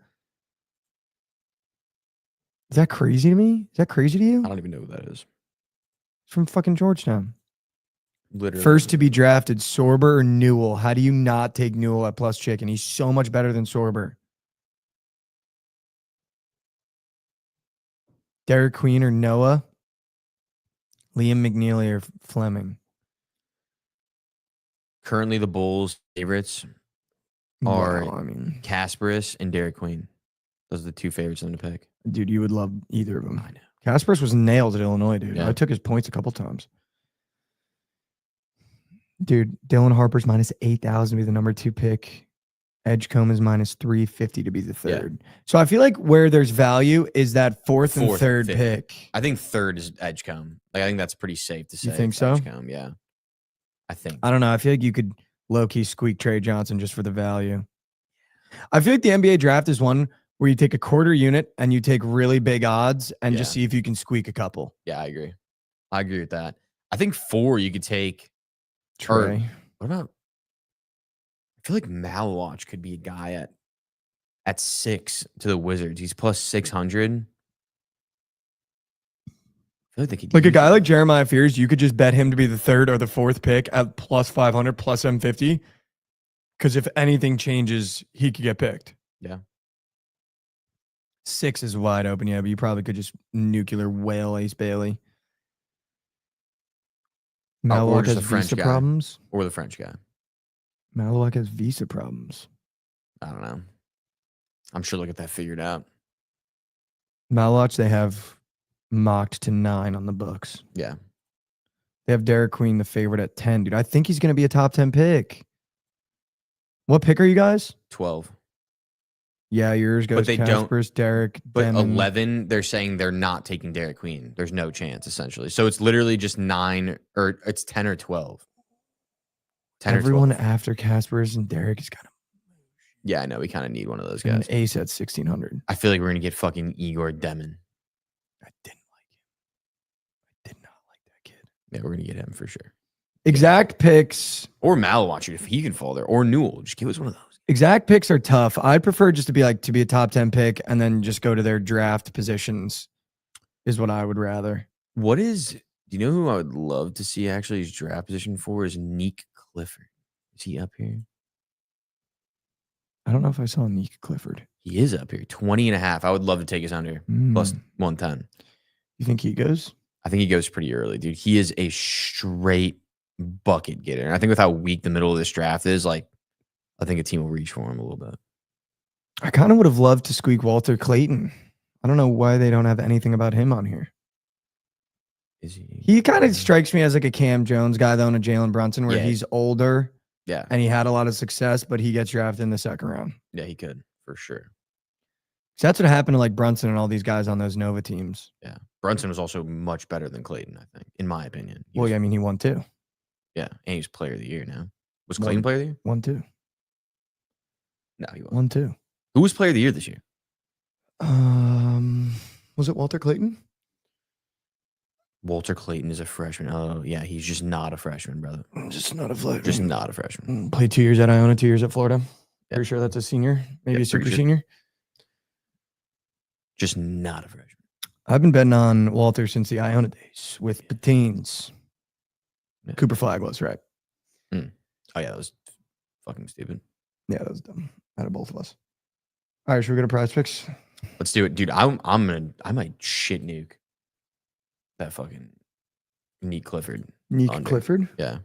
Is that crazy to me? Is that crazy to you?
I don't even know who that is.
From fucking Georgetown.
Literally.
First to be drafted, Sorber or Newell. How do you not take Newell at plus chicken? He's so much better than Sorber. Derek Queen or Noah. Liam McNeely or Fleming.
Currently, the Bulls' favorites are
Wow, I mean,
Kasparis and Derek Queen. Those are the two favorites in the pick.
dude, you would love either of them.
I know.
Kasparis was nailed at Illinois, dude.
Yeah.
I took his points a couple times. Dude, Dylan Harper's minus 8,000 to be the number 2 pick. Edgecombe is minus 350 to be the third. So I feel like where there's value is that fourth and third
fifth.
pick.
I think third is Edgecombe. Like, I think that's pretty safe to say.
You think
it's
so?
Edgecombe, yeah. I think.
I don't know. I feel like you could low-key squeak Trey Johnson just for the value. I feel like the NBA draft is one where you take a quarter unit and you take really big odds and just see if you can squeak a couple.
Yeah, I agree. I agree with that. I think 4 you could take.
Trey.
What about? I feel like Malwatch could be a guy at 6 to the Wizards. He's plus 600. I feel like they could
Like a
use
guy
him.
like Jeremiah Fears, you could just bet him to be the third or the fourth pick at plus 500, plus M50. Because if anything changes, he could get picked.
Yeah.
6 is wide open, yeah, but you probably could just nuclear whale Ace Bailey.
or
Malawak
just
has
a French
visa
guy.
problems.
Or the French guy.
Malawak has visa problems.
I don't know. I'm sure they'll get that figured out.
Malawak, they have mocked to 9 on the books.
Yeah.
They have Derek Queen, the favorite, at 10. Dude, I think he's going to be a top 10 pick. What pick are you guys?
12.
Yeah, yours goes
they don't-
Kasparis, Derek,
But
Demon.
11, they're saying they're not taking Derek Queen. There's no chance, essentially. So it's literally just 9, or it's 10 or 12. 10
Everyone
or 12.
after Kasparis and Derek is kind of
Yeah, I know. We kind of need one of those
an
guys.
ace at 1,600.
I feel like we're going to get fucking Igor Demon.
I didn't like him. I did not like that kid.
Yeah, we're going to get him for sure.
Exact picks.
Or Malawatch, if he can fall there. Or Newell. Just give us one of those.
Exact picks are tough. I'd prefer just to be a top 10 pick and then just go to their draft positions is what I would rather.
Do you know who I would love to see actually his draft position for is Neek Clifford. Is he up here?
I don't know if I saw Nick Clifford.
He is up here. 20.5. I would love to take his under. Plus 110.
You think he goes?
I think he goes pretty early, dude. He is a straight bucket getter. And I think with how weak the middle of this draft is, like, I think a team will reach for him a little bit.
I kind of would have loved to squeak Walter Clayton. I don't know why they don't have anything about him on here.
Is he?
He kind of strikes me as like a Cam Jones guy, though, and a Jalen Brunson, where
Yeah.
he's older
Yeah.
and he had a lot of success, but he gets drafted in the second round.
Yeah, he could, for sure.
So that's what happened to like Brunson and all these guys on those Nova teams.
Yeah. Brunson was also much better than Clayton, I think, in my opinion. He
Well,
was-
yeah, I mean, he won 2.
Yeah. And he's player of the year now. Was
Won.
Clayton player of the year?
1 2.
No, he wasn't.
1 2.
Who was player of the year this year?
Was it Walter Clayton?
Walter Clayton is a freshman. Oh, yeah. He's just not a freshman, brother.
Just not a flight.
Just not a freshman.
Played 2 years at Iona, 2 years at Florida. Pretty sure that's a senior, maybe
Yeah,
a super
pretty sure.
senior.
Just not a freshman.
I've been betting on Walter since the Iona days with Patines.
Yeah.
Cooper Flag was right.
Oh, yeah. That was fucking stupid.
Yeah, that was dumb. Out of both of us. All right, should we go to prize picks?
Let's do it, dude. I might shit nuke. That fucking Neat Clifford.
Neek
under.
Clifford.
Yeah.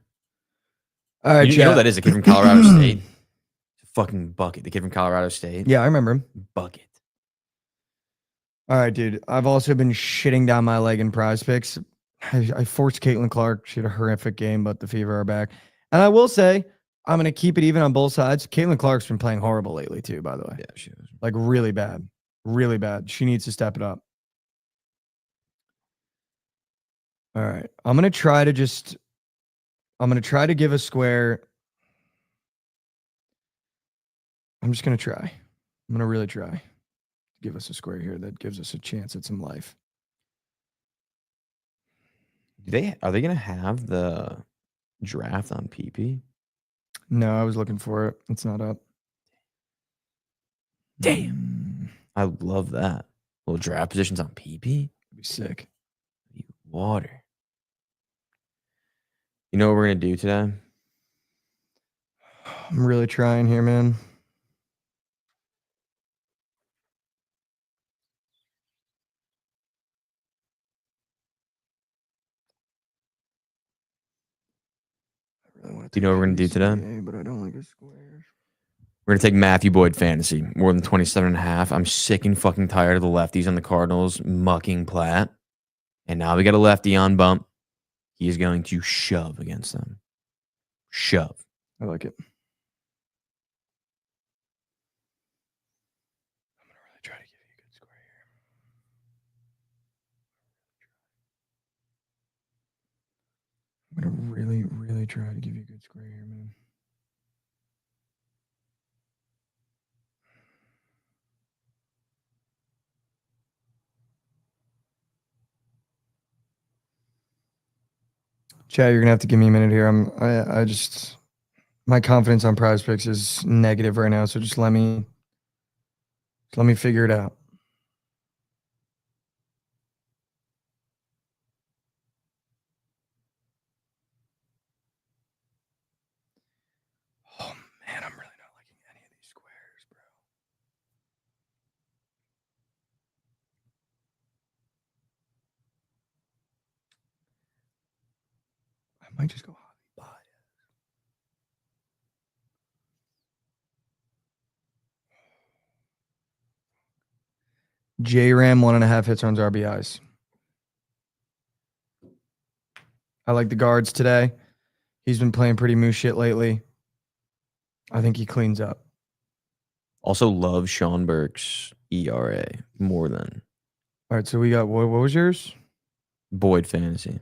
All right,
You know
chat.
that is a kid from Colorado State. It's a fucking Bookit. The kid from Colorado State.
Yeah, I remember him.
Bookit.
All right, dude. I've also been shitting down my leg in prize picks. I forced Caitlin Clark. She had a horrific game, but the Fever are back. And I will say, I'm going to keep it even on both sides. Caitlin Clark's been playing horrible lately, too, by the way.
Yeah, she was.
Like, really bad. Really bad. She needs to step it up. All right. I'm going to try to give a square. I'm just going to try. I'm going to really try to give us a square here that gives us a chance at some life.
Are they gonna have the draft on PP?
No, I was looking for it. It's not up.
Damn. I love that. Little draft positions on PP.
That'd be sick.
Water. You know what we're gonna do today?
I'm really trying here, man.
Do you know what we're gonna do today?
But I don't like a square.
We're gonna take Matthew Boyd fantasy more than 27.5. I'm sick and fucking tired of the lefties on the Cardinals mucking Platt, and now we got a lefty on bump. He is going to shove against them. Shove.
I like it. I'm gonna really try to give you a good square here. I'm gonna really, really try to give you a good square here, man. Chad, you're gonna have to give me a minute here. I just my confidence on prize picks is negative right now, so just let me figure it out. Oh man, I'm really not liking any of these squares, bro. I might just go hobby buy. J-Ram 1.5 hits runs RBIs. I like the guards today. He's been playing pretty moose shit lately. I think he cleans up.
Also love Sean Burke's ERA more than
All right, so we got what was yours?
Boyd fantasy.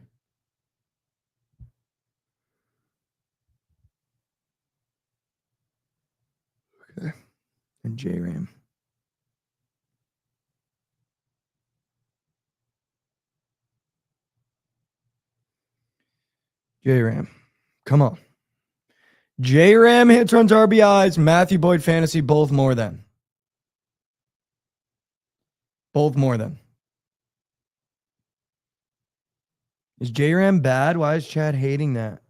Okay. And J-Ram. J-Ram. Come on. J-Ram hits, runs, RBIs. Matthew Boyd fantasy, both more than. Both more than. Is J-Ram bad? Why is Chad hating that?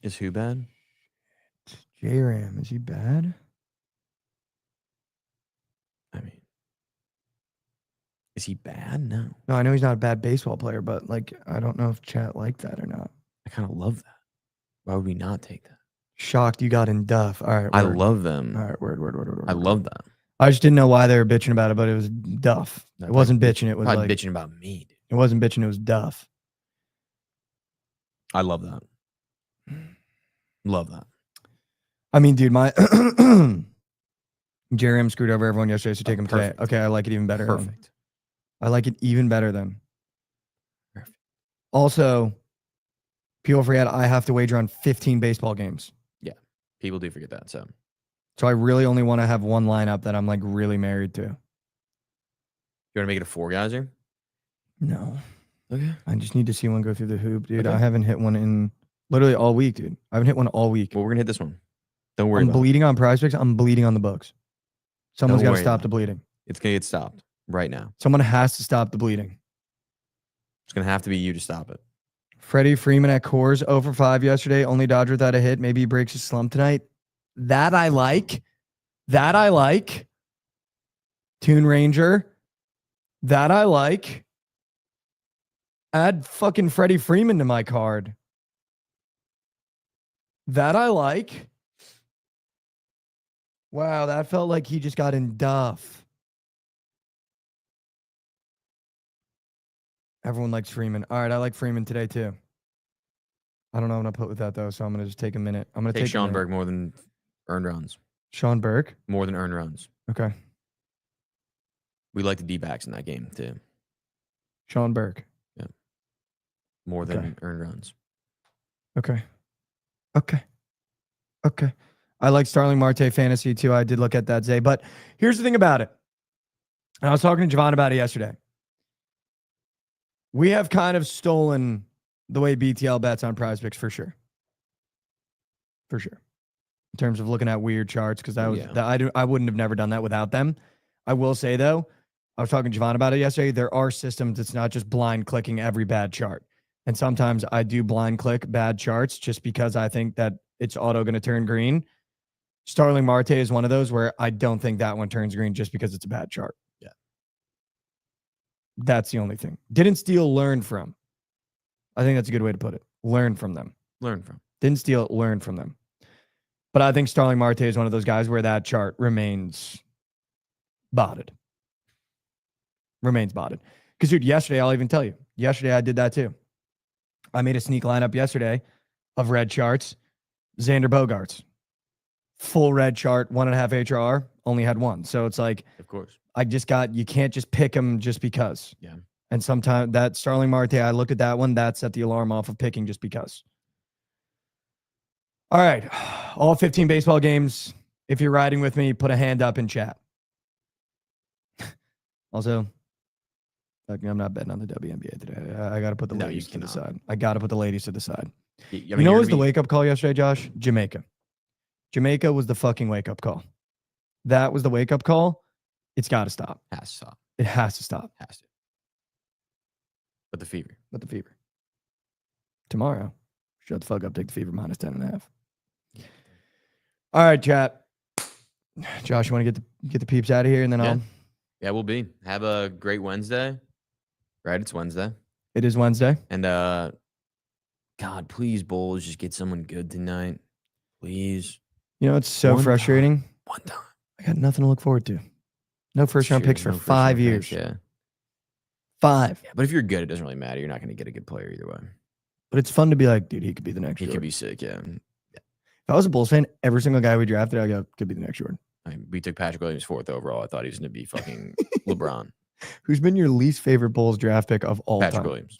Is who bad?
J-Ram, is he bad?
I mean, is he bad? No.
No, I know he's not a bad baseball player, but like, I don't know if Chad liked that or not.
I kind of love that. Why would we not take that?
Shocked you got in Duff. All right.
I
word.
love them.
All right, word.
I love that.
I just didn't know why they were bitching about it, but it was Duff.
No,
It wasn't bitching. It was
Probably
like
bitching about me. Dude.
it wasn't bitching. It was Duff.
I love that. Love that.
I mean, dude, my J-Ram screwed over everyone yesterday, so take him today.
Perfect.
Okay, I like it even better.
Perfect.
I like it even better then.
Perfect.
Also, people forget I have to wager on 15 baseball games.
Yeah, people do forget that. So
I really only want to have one lineup that I'm like really married to.
you want to make it a 4-guyser?
No.
Okay.
I just need to see one go through the hoop, dude.
Okay.
I haven't hit one in literally all week, dude. I haven't hit one all week.
Well, we're gonna hit this one. Don't worry
I'm
about it.
bleeding on prize picks. I'm bleeding on the books. Someone's
Don't
got to
worry
stop
about
the bleeding.
It's gonna get stopped right now.
Someone has to stop the bleeding.
It's gonna have to be you to stop it.
Freddie Freeman at Coors 0 for 5 yesterday. Only Dodger without a hit. Maybe he breaks his slump tonight. That I like. That I like. Toon Ranger. That I like. Add fucking Freddie Freeman to my card. That I like. Wow, that felt like he just got in Duff. Everyone likes Freeman. All right, I like Freeman today too. I don't know what I'm gonna put with that though, so I'm gonna just take a minute. I'm gonna
Take
take
Sean Berg more than earned runs.
Sean Burke.
More than earned runs.
Okay.
We like the D-backs in that game too.
Sean Burke.
Yeah. More than earned runs.
Okay. Okay. Okay. I like Starling Marte fantasy too. I did look at that, Zay. But here's the thing about it. And I was talking to Jovan about it yesterday. We have kind of stolen the way BTL bets on Prize Picks for sure. For sure. In terms of looking at weird charts, because I wouldn't have never done that without them. I will say though, I was talking to Jovan about it yesterday. There are systems. It's not just blind clicking every bad chart. And sometimes I do blind click bad charts just because I think that it's auto going to turn green. Starling Marte is one of those where I don't think that one turns green just because it's a bad chart.
Yeah.
That's the only thing. Didn't steal, learn from. I think that's a good way to put it. Learn from them.
Learn from.
Didn't steal, learn from them. But I think Starling Marte is one of those guys where that chart remains botted. Remains botted. Because, dude, yesterday, I'll even tell you. Yesterday, I did that too. I made a sneak lineup yesterday of red charts. Xander Bogaerts. Full red chart, 1.5 HRR, only had one. So it's like,
of course,
you can't just pick him just because.
Yeah.
And sometimes that Starling Marte, I look at that one, that set the alarm off of picking just because. All right. All 15 baseball games. If you're riding with me, put a hand up in chat. Also, I'm not betting on the WNBA today. I got to put the ladies to the side. I got to put the ladies to the side. You know what was the wake-up call yesterday, Josh? Jamaica. Jamaica was the fucking wake-up call. That was the wake-up call. It's got to stop.
Has to stop.
It has to stop.
Has to. But the fever.
Tomorrow. Shut the fuck up. Take the fever minus 10.5. All right, chat. Josh, you want to get the peeps out of here, and then
Yeah, we'll be. Have a great Wednesday. Right? It's Wednesday.
It is Wednesday.
And God, please, Bulls, just get someone good tonight. Please.
You know, it's so frustrating.
One time.
I got nothing to look forward to. No first-round picks for 5 years.
Yeah.
5.
Yeah, but if you're good, it doesn't really matter. You're not going to get a good player either way.
But it's fun to be like, dude, he could be the next
He
Jordan.
could be sick, yeah.
If I was a Bulls fan, every single guy we drafted, I go, could be the next Jordan.
I mean, we took Patrick Williams 4th overall. I thought he was going to be fucking LeBron.
Who's been your least favorite Bulls draft pick of all
Patrick
time?
Williams.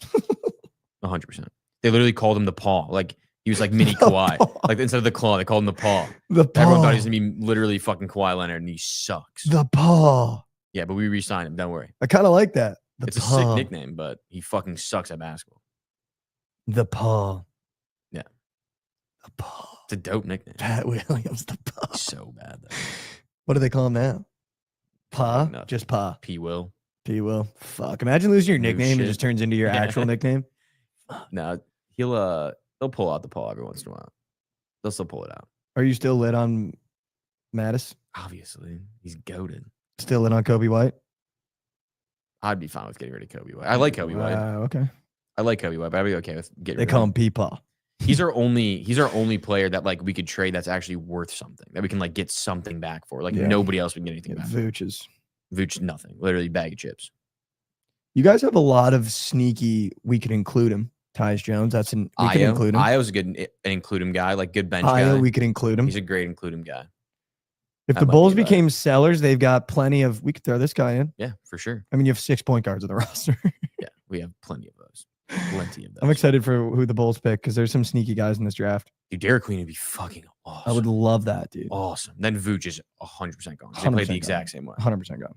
100%. They literally called him the paw. Like, he was like mini Kawhi. Like, instead of the claw, they called him the paw.
The paw.
Everyone thought he was going to be literally fucking Kawhi Leonard, and he sucks.
The paw.
Yeah, but we re-signed him. Don't worry.
I kind of like that.
It's a sick nickname, but he fucking sucks at basketball.
The paw.
Yeah.
The paw.
It's a dope nickname.
Pat Williams, the paw.
He's so bad, though.
What do they call him now? Pa?
Nothing.
Just Pa.
P. Will.
P. Will. Fuck. Imagine losing your nickname and it just turns into your actual nickname.
No, they'll pull out the paw every once in a while. They'll still pull it out.
Are you still lit on Mattis?
Obviously. He's goated.
Still lit on Kobe White?
I'd be fine with getting rid of Kobe White. I like Kobe White.
Okay.
I like Kobe White, but I'd be okay with getting
They
rid
call
of
him P-Paw.
He's our only player that like we could trade that's actually worth something, that we can like get something back for. Like nobody else would get anything back. Vooch, nothing. Literally bag of chips.
You guys have a lot of sneaky, we could include him. Tyus Jones, we could include him.
Io's a good include him guy, like good bench
guy.
We
could include him.
He's a great include him guy.
If the Bulls became sellers, they've got plenty of, we could throw this guy in.
Yeah, for sure.
I mean, you have 6 point guards on the roster.
Yeah, we have plenty of those. Plenty of those.
I'm excited for who the Bulls pick because there's some sneaky guys in this draft.
Dude, Derek Queen would be fucking awesome.
I would love that, dude.
Awesome. Then Vooch is 100% gone. They played the exact same way.
100% gone.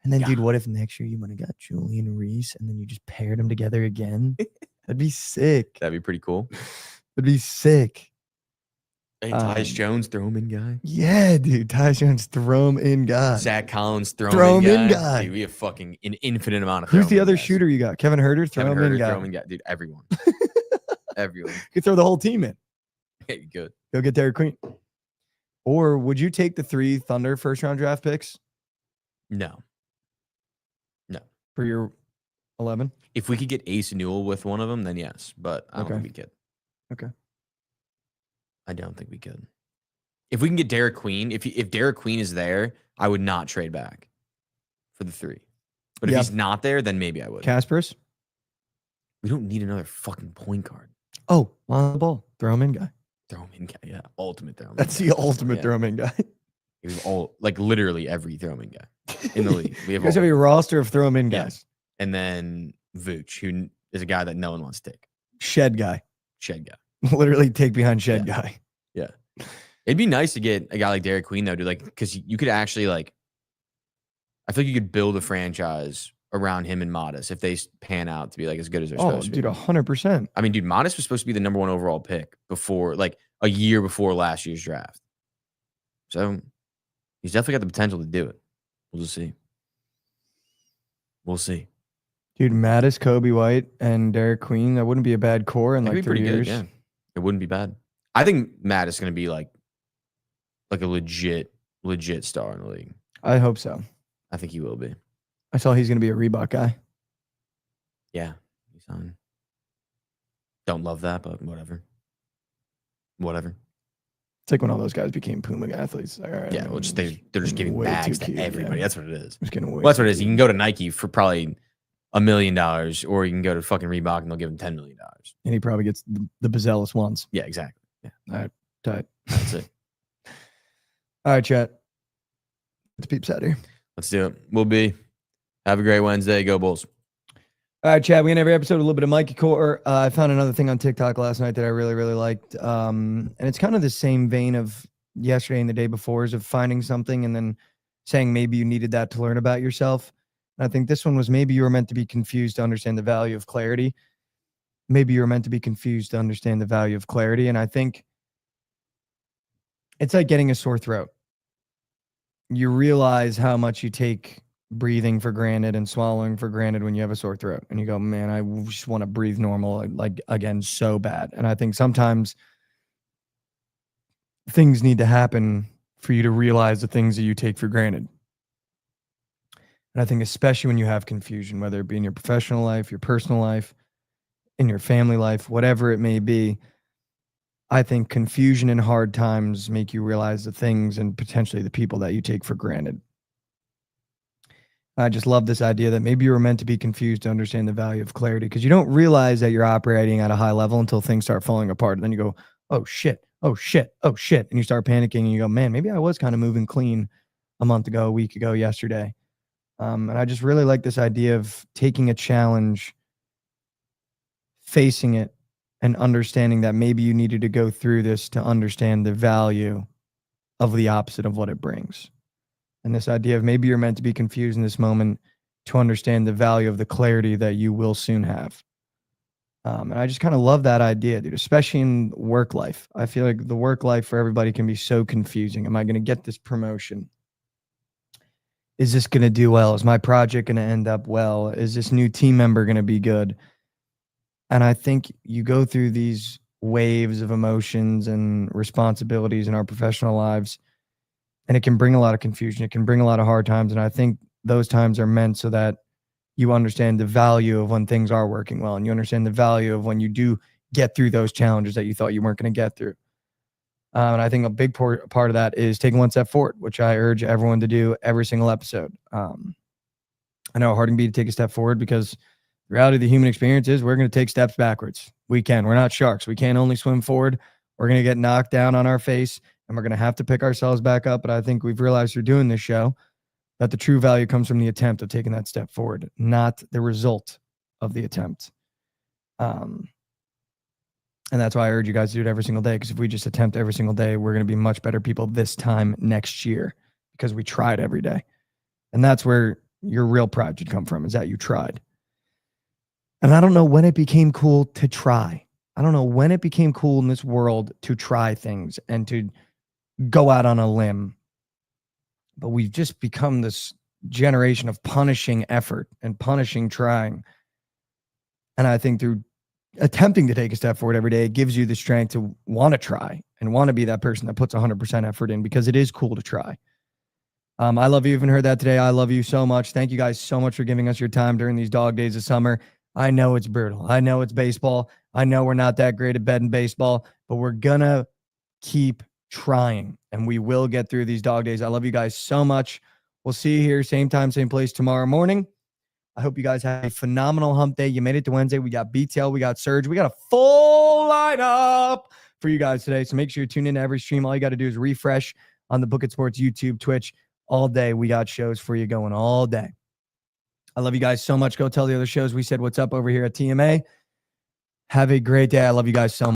And then, dude, what if next year you would have got Julian Reese and then you just paired them together again? That'd be sick.
That'd be pretty cool.
That'd be sick.
Hey, Tyus Jones, throw him in guy.
Yeah, dude. Tyus Jones, throw him in guy.
Zach Collins, throw him in guy. Dude, we have fucking an infinite amount of.
Who's the other shooter you got? Kevin Huerter, throw him in guy.
Dude, everyone. Everyone. You
could throw the whole team in.
Hey, good.
Go get Derek Queen. Or would you take the 3 Thunder first round draft picks?
No.
For your 11.
If we could get Ace Newell with one of them, then yes. But I don't think we could.
Okay.
I don't think we could. If we can get Derek Queen, if Derek Queen is there, I would not trade back for the 3. But if he's not there, then maybe I would.
Kaspers?
We don't need another fucking point guard.
Oh, on the ball. Throw him in guy.
Throw him in guy. Yeah. Ultimate throw him
That's
in
the
guy.
ultimate throw him in guy.
He was all like literally every throw him in guy in the league. We have
you guys have a roster of throw him in guys.
And then Vooch, who is a guy that no one wants to take.
Shed guy.
Shed guy.
Literally take behind shed guy.
Yeah. It'd be nice to get a guy like Derek Queen, though, dude. Like, because you could actually, like, I feel like you could build a franchise around him and Modest if they pan out to be, like, as good as they're supposed to be.
Dude, 100%.
I mean, dude, Modest was supposed to be the number 1 overall pick before, like, a year before last year's draft. So, he's definitely got the potential to do it. We'll just see. We'll see.
Dude, Mattis, Kobe White, and Derek Queen, that wouldn't be a bad core in like 3 years.
Good, yeah. It wouldn't be bad. I think Mattis is going to be like a legit star in the league.
I hope so.
I think he will be.
I saw he's going to be a Reebok guy.
Yeah. He's on. Don't love that, but whatever. Whatever.
It's like when all those guys became Puma athletes. Like, all right,
yeah, well, they're just giving bags to everybody. Yeah. That's what it is.
Just getting
well, that's what it is. You can go to Nike for probably $1 million, or you can go to fucking Reebok and they'll give him $10 million.
And he probably gets the Bazelis ones.
Yeah, exactly. Yeah.
All right, tight.
That's it.
All right, chat. Let's peeps out here.
Let's do it. We'll be. Have a great Wednesday. Go Bulls.
All right, Chad. We end every episode with a little bit of Mikey Core. I found another thing on TikTok last night that I really, really liked. And it's kind of the same vein of yesterday and the day before, is of finding something and then saying maybe you needed that to learn about yourself. And I think this one was maybe you were meant to be confused to understand the value of clarity. Maybe you were meant to be confused to understand the value of clarity. And I think it's like getting a sore throat. You realize how much you take breathing for granted and swallowing for granted when you have a sore throat. And you go, man, I just want to breathe normal, like again, so bad. And I think sometimes things need to happen for you to realize the things that you take for granted. And I think especially when you have confusion, whether it be in your professional life, your personal life, in your family life, whatever it may be, I think confusion and hard times make you realize the things and potentially the people that you take for granted. I just love this idea that maybe you were meant to be confused to understand the value of clarity, because you don't realize that you're operating at a high level until things start falling apart. And then you go, oh shit, oh shit, oh shit. And you start panicking and you go, man, maybe I was kind of moving clean a month ago, a week ago, yesterday. And I just really like this idea of taking a challenge, facing it, and understanding that maybe you needed to go through this to understand the value of the opposite of what it brings. And this idea of maybe you're meant to be confused in this moment to understand the value of the clarity that you will soon have. And I just kind of love that idea, dude, especially in work life. I feel like the work life for everybody can be so confusing. Am I going to get this promotion? Is this going to do well? Is my project going to end up well? Is this new team member going to be good? And I think you go through these waves of emotions and responsibilities in our professional lives, and it can bring a lot of confusion. It can bring a lot of hard times. And I think those times are meant so that you understand the value of when things are working well, and you understand the value of when you do get through those challenges that you thought you weren't going to get through. And I think a big part of that is taking one step forward, which I urge everyone to do every single episode. I know how hard it can be to take a step forward, because the reality of the human experience is we're going to take steps backwards. We can. We're not sharks. We can't only swim forward. We're going to get knocked down on our face, and we're going to have to pick ourselves back up. But I think we've realized through doing this show that the true value comes from the attempt of taking that step forward, not the result of the attempt. And that's why I urge you guys to do it every single day, because if we just attempt every single day, we're going to be much better people this time next year, because we tried every day. And that's where your real pride should come from, is that you tried. And I don't know when it became cool to try. I don't know when it became cool in this world to try things and to go out on a limb. But we've just become this generation of punishing effort and punishing trying. And I think through attempting to take a step forward every day, it gives you the strength to want to try and want to be that person that puts 100% effort in, because it is cool to try. I love you. Even heard that today. I love you so much. Thank you guys so much for giving us your time during these dog days of summer. I know it's brutal. I know it's baseball. I know we're not that great at betting baseball, but we're gonna keep trying and we will get through these dog days. I love you guys so much. We'll see you here, same time, same place tomorrow morning. I hope you guys have a phenomenal hump day. You made it to Wednesday. We got BTL, we got Surge, we got a full lineup for you guys today. So make sure you tune in to every stream. All you got to do is refresh on the Bookit Sports YouTube, Twitch all day. We got shows for you going all day. I love you guys so much. Go tell the other shows we said what's up over here at TMA. Have a great day. I love you guys so much.